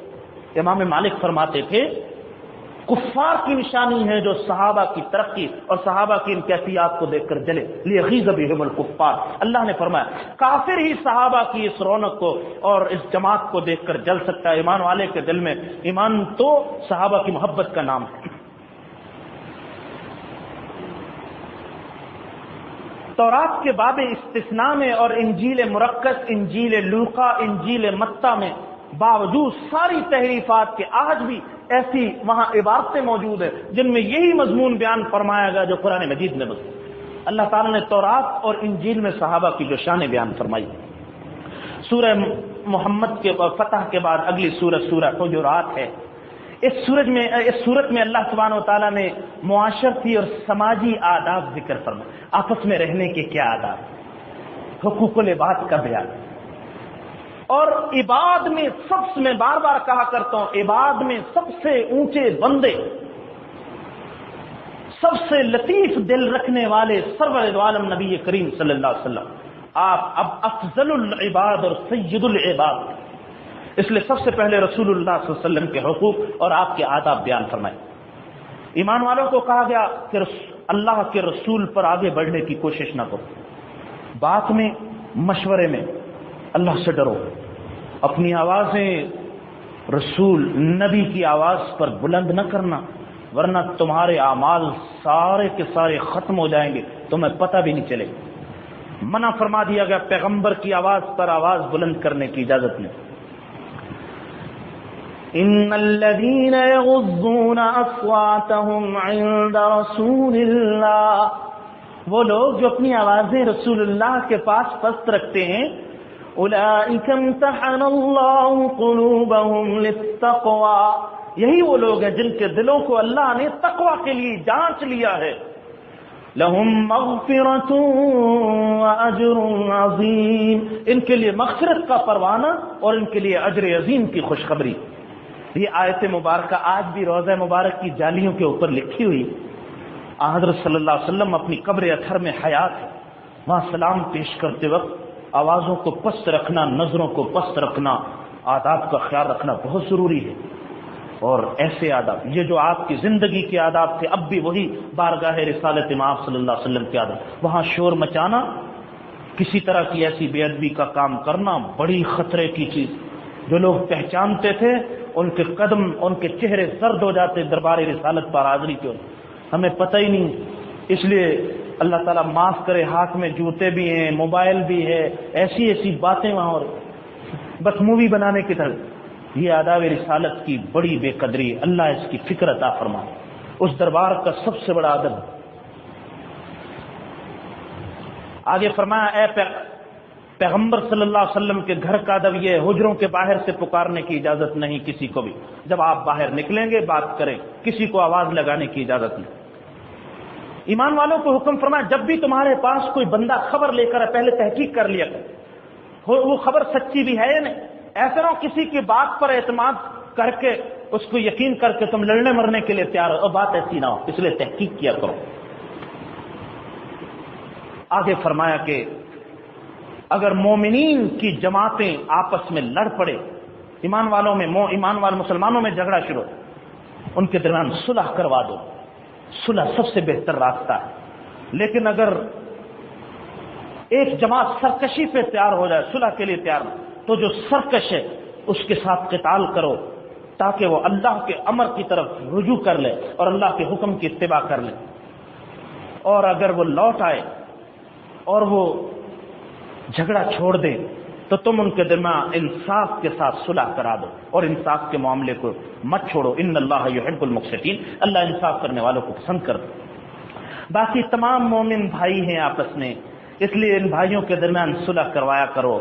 [SPEAKER 1] امام مالک فرماتے تھے کفار کی نشانی ہے جو صحابہ کی ترقی اور صحابہ کی ان کیفیات کو دیکھ کر جلے. لیغیظ بہم الکفار، اللہ نے فرمایا کافر ہی صحابہ کی اس رونق کو اور اس جماعت کو دیکھ کر جل سکتا ہے. ایمان والے کے دل میں ایمان تو صحابہ کی محبت کا نام ہے. تورات کے باب استثناء میں اور انجیل مرقس، انجیل لوقا، انجیل متی میں باوجود ساری تحریفات کے آج بھی ایسی وہاں عبارتیں موجود ہیں جن میں یہی مضمون بیان فرمایا گیا جو قرآن مجید میں مضمون. اللہ تعالیٰ نے تورات اور انجیل میں صحابہ کی جو شانیں بیان فرمائی. سورہ محمد کے فتح کے بعد اگلی سورہ حجرات ہے. اس سورت میں اللہ سبحانہ و تعالیٰ نے معاشرتی اور سماجی آداب ذکر فرمائے. آپس میں رہنے کے کیا آداب، حقوق العباد کا بیان. اور عباد میں میں بار بار کہا کرتا ہوں، عباد میں سب سے اونچے بندے، سب سے لطیف دل رکھنے والے سرور دو عالم نبی کریم صلی اللہ علیہ وسلم، آپ اب افضل العباد اور سید العباد. اس لیے سب سے پہلے رسول اللہ صلی اللہ علیہ وسلم کے حقوق اور آپ کے آداب بیان فرمائے. ایمان والوں کو کہا گیا کہ اللہ کے رسول پر آگے بڑھنے کی کوشش نہ کرو، بات میں مشورے میں اللہ سے ڈرو، اپنی آوازیں رسول نبی کی آواز پر بلند نہ کرنا ورنہ تمہارے اعمال سارے کے سارے ختم ہو جائیں گے، تمہیں پتہ بھی نہیں چلے. منع فرما دیا گیا پیغمبر کی آواز پر آواز بلند کرنے کی اجازت نہیں. ان الذين يغضون اصواتهم عند رسول اللہ، وہ لوگ جو اپنی آوازیں رسول اللہ کے پاس پست رکھتے ہیں، اولئک امتحن اللہ قلوبهم للتقوى، یہی وہ لوگ ہیں جن کے دلوں کو اللہ نے تقوی کے لیے جانچ لیا ہے. لہم مغفرۃ واجر عظیم، ان کے لیے مغفرت کا پروانہ اور ان کے لیے اجر عظیم کی خوشخبری. یہ آیت مبارکہ آج بھی روضہ مبارک کی جالیوں کے اوپر لکھی ہوئی. حضرت صلی اللہ علیہ وسلم اپنی قبر اطہر میں حیات ہے، وہاں سلام پیش کرتے وقت آوازوں کو پست رکھنا، نظروں کو پست رکھنا، آداب کا خیال رکھنا بہت ضروری ہے. اور ایسے آداب، یہ جو آپ کی زندگی کے آداب تھے، اب بھی وہی بارگاہ رسالت امام صلی اللہ علیہ وسلم کے آداب. وہاں شور مچانا، کسی طرح کی ایسی بے ادبی کا کام کرنا بڑی خطرے کی چیز. جو لوگ پہچانتے تھے ان کے قدم، ان کے چہرے زرد ہو جاتے دربار رسالت پر حاضری کے. ہمیں پتہ ہی نہیں، اس لیے اللہ تعالیٰ معاف کرے، ہاتھ میں جوتے بھی ہیں، موبائل بھی ہے، ایسی ایسی باتیں وہاں، اور بس مووی بنانے کی طرح. یہ آداب رسالت کی بڑی بے قدری، اللہ اس کی فکر عطا فرمائے. اس دربار کا سب سے بڑا ادب. آگے فرمایا اے پیغمبر صلی اللہ علیہ وسلم کے گھر کا ادب یہ، حجروں کے باہر سے پکارنے کی اجازت نہیں کسی کو بھی. جب آپ باہر نکلیں گے بات کریں، کسی کو آواز لگانے کی اجازت نہیں. ایمان والوں کو حکم فرمایا جب بھی تمہارے پاس کوئی بندہ خبر لے کر پہلے تحقیق کر لیا کرو وہ خبر سچی بھی ہے یا نہیں. ایسا نہ کسی کی بات پر اعتماد کر کے اس کو یقین کر کے تم لڑنے مرنے کے لیے تیار ہو، بات ایسی نہ ہو، اس لیے تحقیق کیا کرو. آگے فرمایا کہ اگر مومنین کی جماعتیں آپس میں لڑ پڑے، ایمان والے مسلمانوں میں جھگڑا شروع، ان کے درمیان صلح کروا دو. صلح سب سے بہتر راستہ ہے. لیکن اگر ایک جماعت سرکشی پہ تیار ہو جائے، صلح کے لیے تیار، تو جو سرکش ہے اس کے ساتھ قتال کرو تاکہ وہ اللہ کے امر کی طرف رجوع کر لے اور اللہ کے حکم کی اتباع کر لے. اور اگر وہ لوٹ آئے اور وہ جھگڑا چھوڑ دے تو تم ان کے درمیان انصاف کے ساتھ صلح کرا دو اور انصاف کے معاملے کو مت چھوڑو. ان اللہ یحب المقسطین، اللہ انصاف کرنے والوں کو پسند کرتا. باقی تمام مومن بھائی ہیں آپس میں، اس لیے ان بھائیوں کے درمیان صلح کروایا کرو.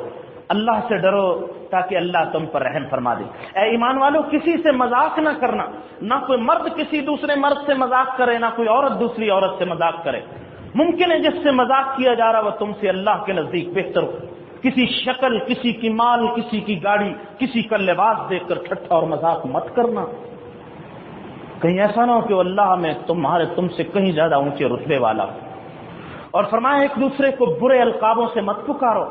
[SPEAKER 1] اللہ سے ڈرو تاکہ اللہ تم پر رحم فرما دے. اے ایمان والو، کسی سے مذاق نہ کرنا. نہ کوئی مرد کسی دوسرے مرد سے مذاق کرے، نہ کوئی عورت دوسری عورت سے مذاق کرے. ممکن ہے جس سے مذاق کیا جا رہا وہ تم سے اللہ کے نزدیک بہتر ہو. کسی شکل، کسی کی مال، کسی کی گاڑی، کسی کا لباس دیکھ کر ٹھٹھا اور مذاق مت کرنا. کہیں ایسا نہ ہو کہ اللہ میں تم سے کہیں زیادہ اونچے رتبے والا. اور فرمایا ایک دوسرے کو برے القابوں سے مت پکارو.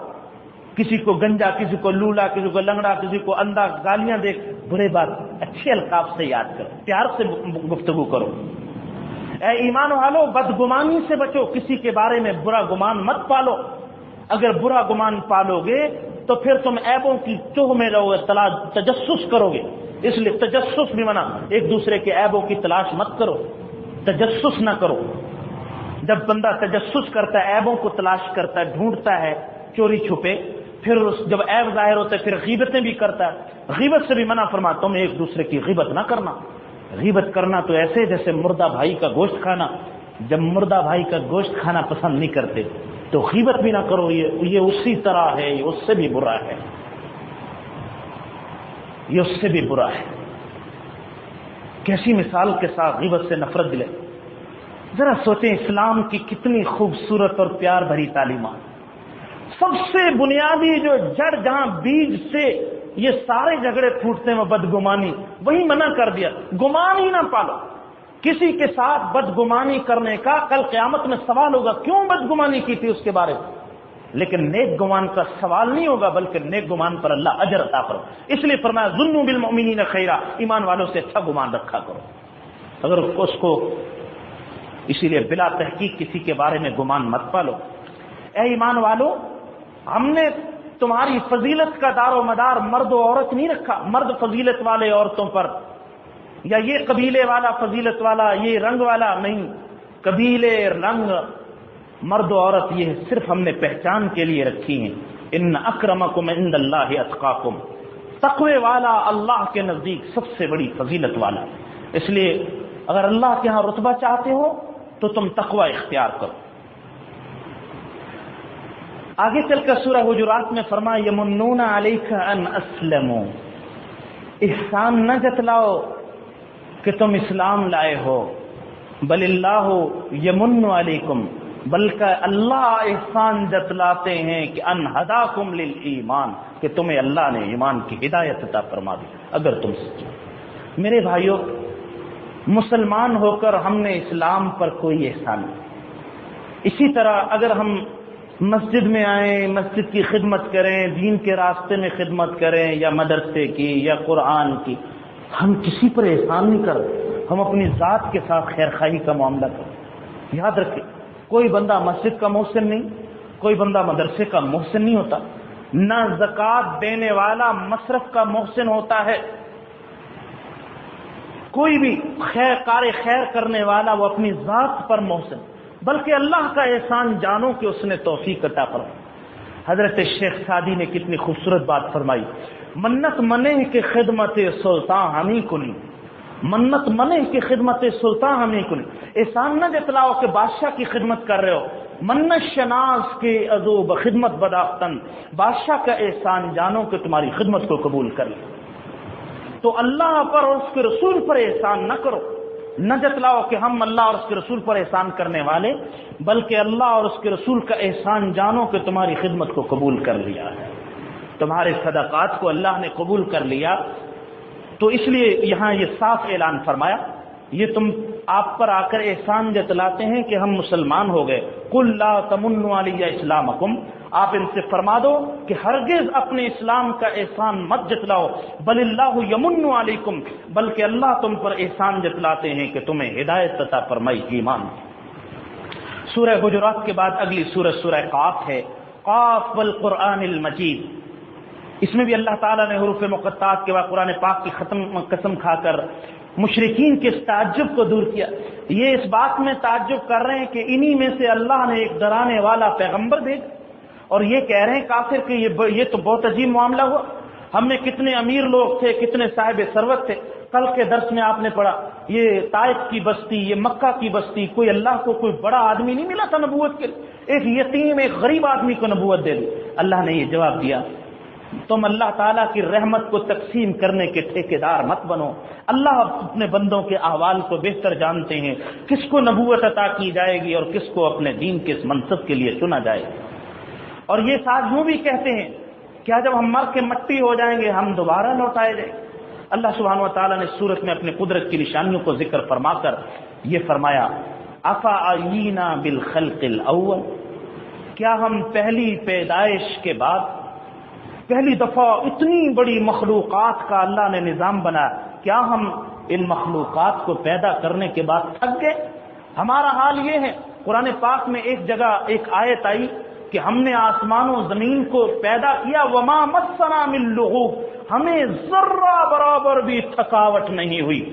[SPEAKER 1] کسی کو گنجا، کسی کو لولا، کسی کو لنگڑا، کسی کو اندھا، گالیاں دیکھ برے بات اچھے القاب سے یاد کرو، پیار سے گفتگو کرو. اے ایمان والو، بدگمانی سے بچو، کسی کے بارے میں برا گمان مت پالو. اگر برا گمان پالو گے تو پھر تم عیبوں کی چوہ میں رہو گے، تجسس کرو گے. اس لیے تجسس بھی منع، ایک دوسرے کے عیبوں کی تلاش مت کرو، تجسس نہ کرو. جب بندہ تجسس کرتا ہے، عیبوں کو تلاش کرتا ہے، ڈھونڈتا ہے چوری چھپے، پھر جب عیب ظاہر ہوتا ہے پھر غیبتیں بھی کرتا ہے. غیبت سے بھی منع فرما، تم ایک دوسرے کی غیبت نہ کرنا. غیبت کرنا تو ایسے جیسے مردہ بھائی کا گوشت کھانا. جب مردہ بھائی کا گوشت کھانا پسند نہیں کرتے تو غیبت بھی نہ کرو. یہ اسی طرح ہے، یہ اس سے بھی برا ہے، یہ اس سے بھی برا ہے. کیسی مثال کے ساتھ غیبت سے نفرت دلے. ذرا سوچیں اسلام کی کتنی خوبصورت اور پیار بھری تعلیمات. سب سے بنیادی جو جڑ جہاں بیج سے یہ سارے جھگڑے پھوٹتے ہیں وہ بدگمانی، وہی منع کر دیا. گمان ہی نہ پالو. کسی کے ساتھ بدگمانی کرنے کا کل قیامت میں سوال ہوگا، کیوں بدگمانی کی تھی اس کے بارے میں. لیکن نیک گمان کا سوال نہیں ہوگا، بلکہ نیک گمان پر اللہ اجر عطا کرو. اس لیے فرمایا ظنوا بالمؤمنین خیرا، ایمان والوں سے اچھا گمان رکھا کرو. اگر اس کو اسی لیے بلا تحقیق کسی کے بارے میں گمان مت پالو. اے ایمان والو، ہم نے تمہاری فضیلت کا دار و مدار مرد و عورت نہیں رکھا. مرد فضیلت والے عورتوں پر، یا یہ قبیلے والا فضیلت والا، یہ رنگ والا نہیں. قبیلے، رنگ، مرد و عورت یہ صرف ہم نے پہچان کے لیے رکھی ہیں. ان اکرمکم عند اللہ اتقاکم، تقوی والا اللہ کے نزدیک سب سے بڑی فضیلت والا. اس لیے اگر اللہ کے ہاں رتبہ چاہتے ہو تو تم تقوی اختیار کرو. آگے چل کر سورہ حجرات میں فرمایا یمنون علیک ان اسلموا، احسان نہ جتلاؤ کہ تم اسلام لائے ہو، بل اللہ یمن علیکم، بلکہ اللہ احسان جتلاتے ہیں کہ ان ہداکم للایمان، کہ تمہیں اللہ نے ایمان کی ہدایت عطا فرما دی اگر تم سچے. میرے بھائیوں، مسلمان ہو کر ہم نے اسلام پر کوئی احسان نہیں. اسی طرح اگر ہم مسجد میں آئیں، مسجد کی خدمت کریں، دین کے راستے میں خدمت کریں، یا مدرسے کی یا قرآن کی، ہم کسی پر احسان نہیں کرتے، ہم اپنی ذات کے ساتھ خیر خواہی کا معاملہ کریں. یاد رکھیں، کوئی بندہ مسجد کا محسن نہیں، کوئی بندہ مدرسے کا محسن نہیں ہوتا، نہ زکوٰۃ دینے والا مصرف کا محسن ہوتا ہے. کوئی بھی کار خیر کرنے والا وہ اپنی ذات پر محسن، بلکہ اللہ کا احسان جانو کہ اس نے توفیق عطا فرمائی. حضرت شیخ سعدی نے کتنی خوبصورت بات فرمائی، منت منے کہ خدمت سلطان ہمیں کنی، منت منے کہ خدمت سلطان ہمیں کنی. احسان نہ جتلاؤ کہ بادشاہ کی خدمت کر رہے ہو، منت شناس کے عذوب خدمت بداختن، بادشاہ کا احسان جانو کہ تمہاری خدمت کو قبول کر لے. تو اللہ پر اور اس کے رسول پر احسان نہ کرو، نہ جتلاؤ کہ ہم اللہ اور اس کے رسول پر احسان کرنے والے، بلکہ اللہ اور اس کے رسول کا احسان جانو کہ تمہاری خدمت کو قبول کر لیا ہے، تمہارے صدقات کو اللہ نے قبول کر لیا. تو اس لیے یہاں یہ صاف اعلان فرمایا، یہ تم آپ پر آ کر احسان جتلاتے ہیں کہ ہم مسلمان ہو گئے. قل لا تمنوا علی اسلامکم، آپ ان سے فرما دو کہ ہرگز اپنے اسلام کا احسان مت جتلاؤ، بل اللہ یمن علیکم، بلکہ اللہ تم پر احسان جتلاتے ہیں کہ تمہیں ہدایت عطا فرمائی ایمان. سورہ حجرات کے بعد اگلی سورہ قاف ہے، قاف والقرآن المجید. اس میں بھی اللہ تعالیٰ نے حروف مقطعات کے بعد قرآن پاک کی قسم کھا کر مشرکین کے اس تعجب کو دور کیا. یہ اس بات میں تعجب کر رہے ہیں کہ انہی میں سے اللہ نے ایک ڈرانے والا پیغمبر بھیجا، اور یہ کہہ رہے ہیں کافر کہ یہ تو بہت عجیب معاملہ ہوا. ہم میں کتنے امیر لوگ تھے، کتنے صاحب ثروت تھے. کل کے درس میں آپ نے پڑھا یہ طائف کی بستی، یہ مکہ کی بستی، کوئی اللہ کو کوئی بڑا آدمی نہیں ملا تھا نبوت کے، ایک یتیم ایک غریب آدمی کو نبوت دے دی. اللہ نے یہ جواب دیا، تم اللہ تعالیٰ کی رحمت کو تقسیم کرنے کے ٹھیکیدار مت بنو. اللہ اپنے بندوں کے احوال کو بہتر جانتے ہیں، کس کو نبوت عطا کی جائے گی اور کس کو اپنے دین کے اس منصب کے لیے چنا جائے گا. اور یہ ساتھ یوں بھی کہتے ہیں کیا جب ہم مر کے مٹی ہو جائیں گے ہم دوبارہ لوٹائے جائیں گے. اللہ سبحانہ و تعالیٰ نے سورت میں اپنے قدرت کی نشانیوں کو ذکر فرما کر یہ فرمایا، افعینا بالخلق الاول، کیا ہم پہلی پیدائش کے بعد پہلی دفعہ اتنی بڑی مخلوقات کا اللہ نے نظام بنایا، کیا ہم ان مخلوقات کو پیدا کرنے کے بعد تھک گئے؟ ہمارا حال یہ ہے. قرآن پاک میں ایک جگہ ایک آیت آئی کہ ہم نے آسمان و زمین کو پیدا کیا، وما مسنا من لغوب، ہمیں ذرہ برابر بھی تھکاوٹ نہیں ہوئی.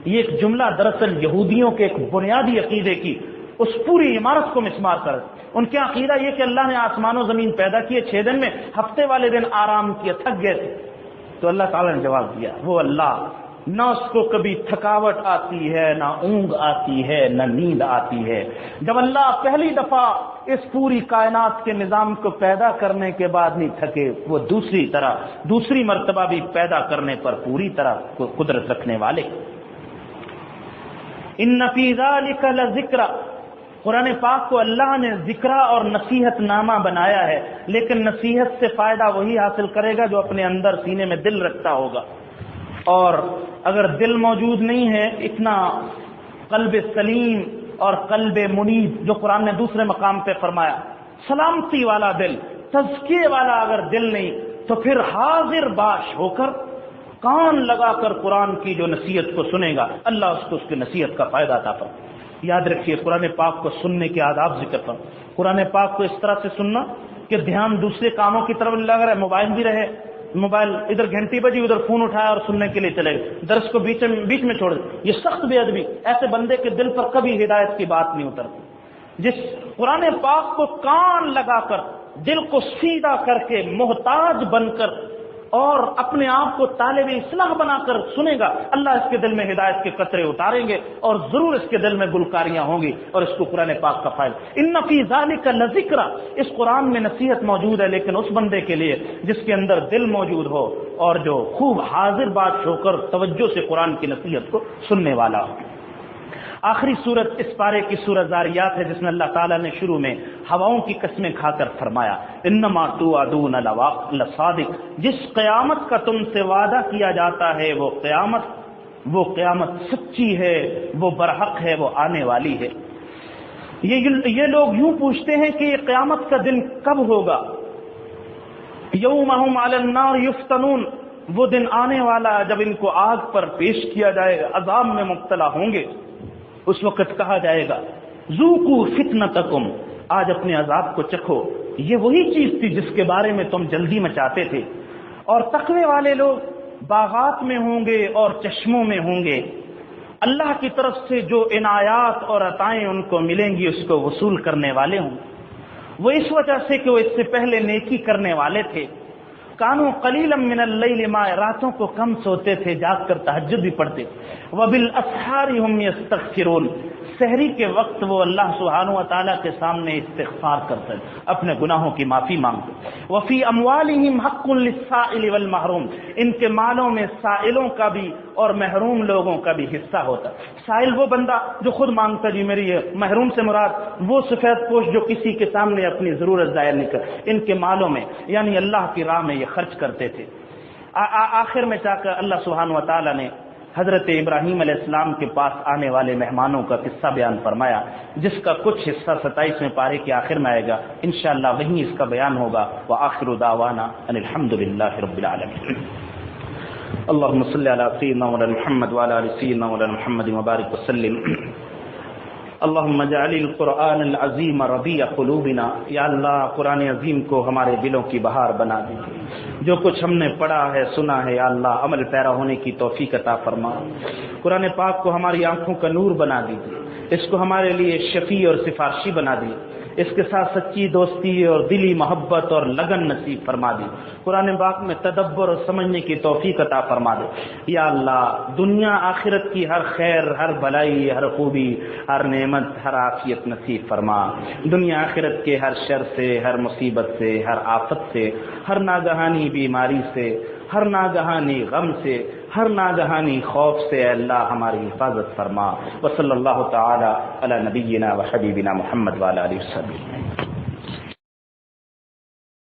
[SPEAKER 1] یہ ایک جملہ دراصل یہودیوں کے ایک بنیادی عقیدے کی اس پوری عمارت کو مسمار کر، ان کا عقیدہ یہ کہ اللہ نے آسمان و زمین پیدا کیے 6 دن میں، ہفتے والے دن آرام کیا، تھک گئے تھے. تو اللہ تعالیٰ نے جواب دیا، وہ اللہ نہ اس کو کبھی تھکاوٹ آتی ہے، نہ اونگ آتی ہے، نہ نیند آتی ہے. جب اللہ پہلی دفعہ اس پوری کائنات کے نظام کو پیدا کرنے کے بعد نہیں تھکے، وہ دوسری مرتبہ بھی پیدا کرنے پر پوری طرح قدرت رکھنے والے. ان فی ذلک لذکر، قرآن پاک کو اللہ نے ذکرہ اور نصیحت نامہ بنایا ہے، لیکن نصیحت سے فائدہ وہی حاصل کرے گا جو اپنے اندر سینے میں دل رکھتا ہوگا. اور اگر دل موجود نہیں ہے، اتنا قلب سلیم اور قلب منیب جو قرآن نے دوسرے مقام پہ فرمایا، سلامتی والا دل، تزکیے والا اگر دل نہیں تو پھر حاضر باش ہو کر کان لگا کر قرآن کی جو نصیحت کو سنے گا، اللہ اس کو اس کی نصیحت کا فائدہ عطا فرمائے. یاد رکھیے قرآن پاک کو سننے کے آداب ذکر پر، قرآن پاک کو اس طرح سے سننا کہ دھیان دوسرے کاموں کی طرف لگ رہا ہے، موبائل بھی رہے، موبائل ادھر گھنٹی بجی ادھر فون اٹھایا اور سننے کے لیے چلے گئے، درس کو بیچ میں چھوڑ دیں. یہ سخت بے ادبی، ایسے بندے کے دل پر کبھی ہدایت کی بات نہیں اترتی. جس قرآن پاک کو کان لگا کر دل کو سیدھا کر کے محتاج بن کر اور اپنے آپ کو طالب اصلاح بنا کر سنے گا، اللہ اس کے دل میں ہدایت کے قطرے اتاریں گے اور ضرور اس کے دل میں گلکاریاں ہوں گی اور اس کو قرآن پاک کا فائدہ۔ ان فی ذالک لذکر، اس قرآن میں نصیحت موجود ہے، لیکن اس بندے کے لیے جس کے اندر دل موجود ہو اور جو خوب حاضر باش ہو کر توجہ سے قرآن کی نصیحت کو سننے والا ہو۔ آخری سورت اس پارے کی سورۃ ذاریات ہے، جس میں اللہ تعالیٰ نے شروع میں ہواؤں کی قسمیں کھا کر فرمایا انما توعدون لصادق، جس قیامت کا تم سے وعدہ کیا جاتا ہے وہ قیامت سچی ہے، وہ برحق ہے، وہ آنے والی ہے۔ یہ لوگ یوں پوچھتے ہیں کہ یہ قیامت کا دن کب ہوگا؟ یوم ہم علی النار یفتنون، وہ دن آنے والا جب ان کو آگ پر پیش کیا جائے گا، عذاب میں مبتلا ہوں گے۔ اس وقت کہا جائے گا ذوقوا فتنتکم، آج اپنے عذاب کو چکھو۔ یہ وہی چیز تھی جس کے بارے میں تم جلدی مچاتے تھے۔ اور تقوی والے لوگ باغات میں ہوں گے اور چشموں میں ہوں گے، اللہ کی طرف سے جو عنایات اور عطائیں ان کو ملیں گی اس کو وصول کرنے والے ہوں۔ وہ اس وجہ سے کہ وہ اس سے پہلے نیکی کرنے والے تھے۔ کانوا قلیلا من اللیل ما، راتوں کو کم سوتے تھے، جاگ کر تہجد بھی پڑھتے۔ وبالاسحار هم یستغفرون، سحری کے وقت وہ اللہ سبحانہ و تعالیٰ کے سامنے استغفار کرتے، اپنے گناہوں کی معافی مانگتے۔ وفی اموالہم حق للسائل والمحروم، ان کے مالوں میں سائلوں کا بھی اور محروم لوگوں کا بھی حصہ ہوتا۔ سائل وہ بندہ جو خود مانگتا جی میری ہے، محروم سے مراد وہ سفید پوش جو کسی کے سامنے اپنی ضرورت ظاہر نہیں کر، ان کے مالوں میں یعنی اللہ کی راہ میں یہ خرچ کرتے تھے۔ آخر میں جا کر اللہ سبحانہ و تعالیٰ نے حضرت ابراہیم علیہ السلام کے پاس آنے والے مہمانوں کا قصہ بیان فرمایا، جس کا کچھ حصہ 27ویں پارے کے آخر میں آئے گا، انشاءاللہ وہیں اس کا بیان ہوگا۔ وآخر دعوانا ان الحمد للہ رب العالمین۔ اللهم صل على سيدنا مولانا محمد وعلى ال سيدنا مولانا محمد وبارك وسلم۔ اللهم اجعل القرآن العظیم ربیع قلوبنا، یا اللہ قرآن عظیم کو ہمارے دلوں کی بہار بنا دیجیے۔ جو کچھ ہم نے پڑھا ہے سنا ہے یا اللہ عمل پیرا ہونے کی توفیق عطا فرما۔ قرآن پاک کو ہماری آنکھوں کا نور بنا دیجیے، اس کو ہمارے لیے شفیع اور سفارشی بنا دیجیے، اس کے ساتھ سچی دوستی اور دلی محبت اور لگن نصیب فرما دی۔ قرآن پاک میں تدبر اور سمجھنے کی توفیق عطا فرما دے۔ یا اللہ دنیا آخرت کی ہر خیر، ہر بھلائی، ہر خوبی، ہر نعمت، ہر عافیت نصیب فرما۔ دنیا آخرت کے ہر شر سے، ہر مصیبت سے، ہر آفت سے، ہر ناگہانی بیماری سے، ہر ناگہانی غم سے، ہر ناگہانی خوف سے اے اللہ ہماری حفاظت فرما۔ وصلی اللہ تعالی علی نبینا و حبیبنا محمد وعلی آلہ وصحبہ۔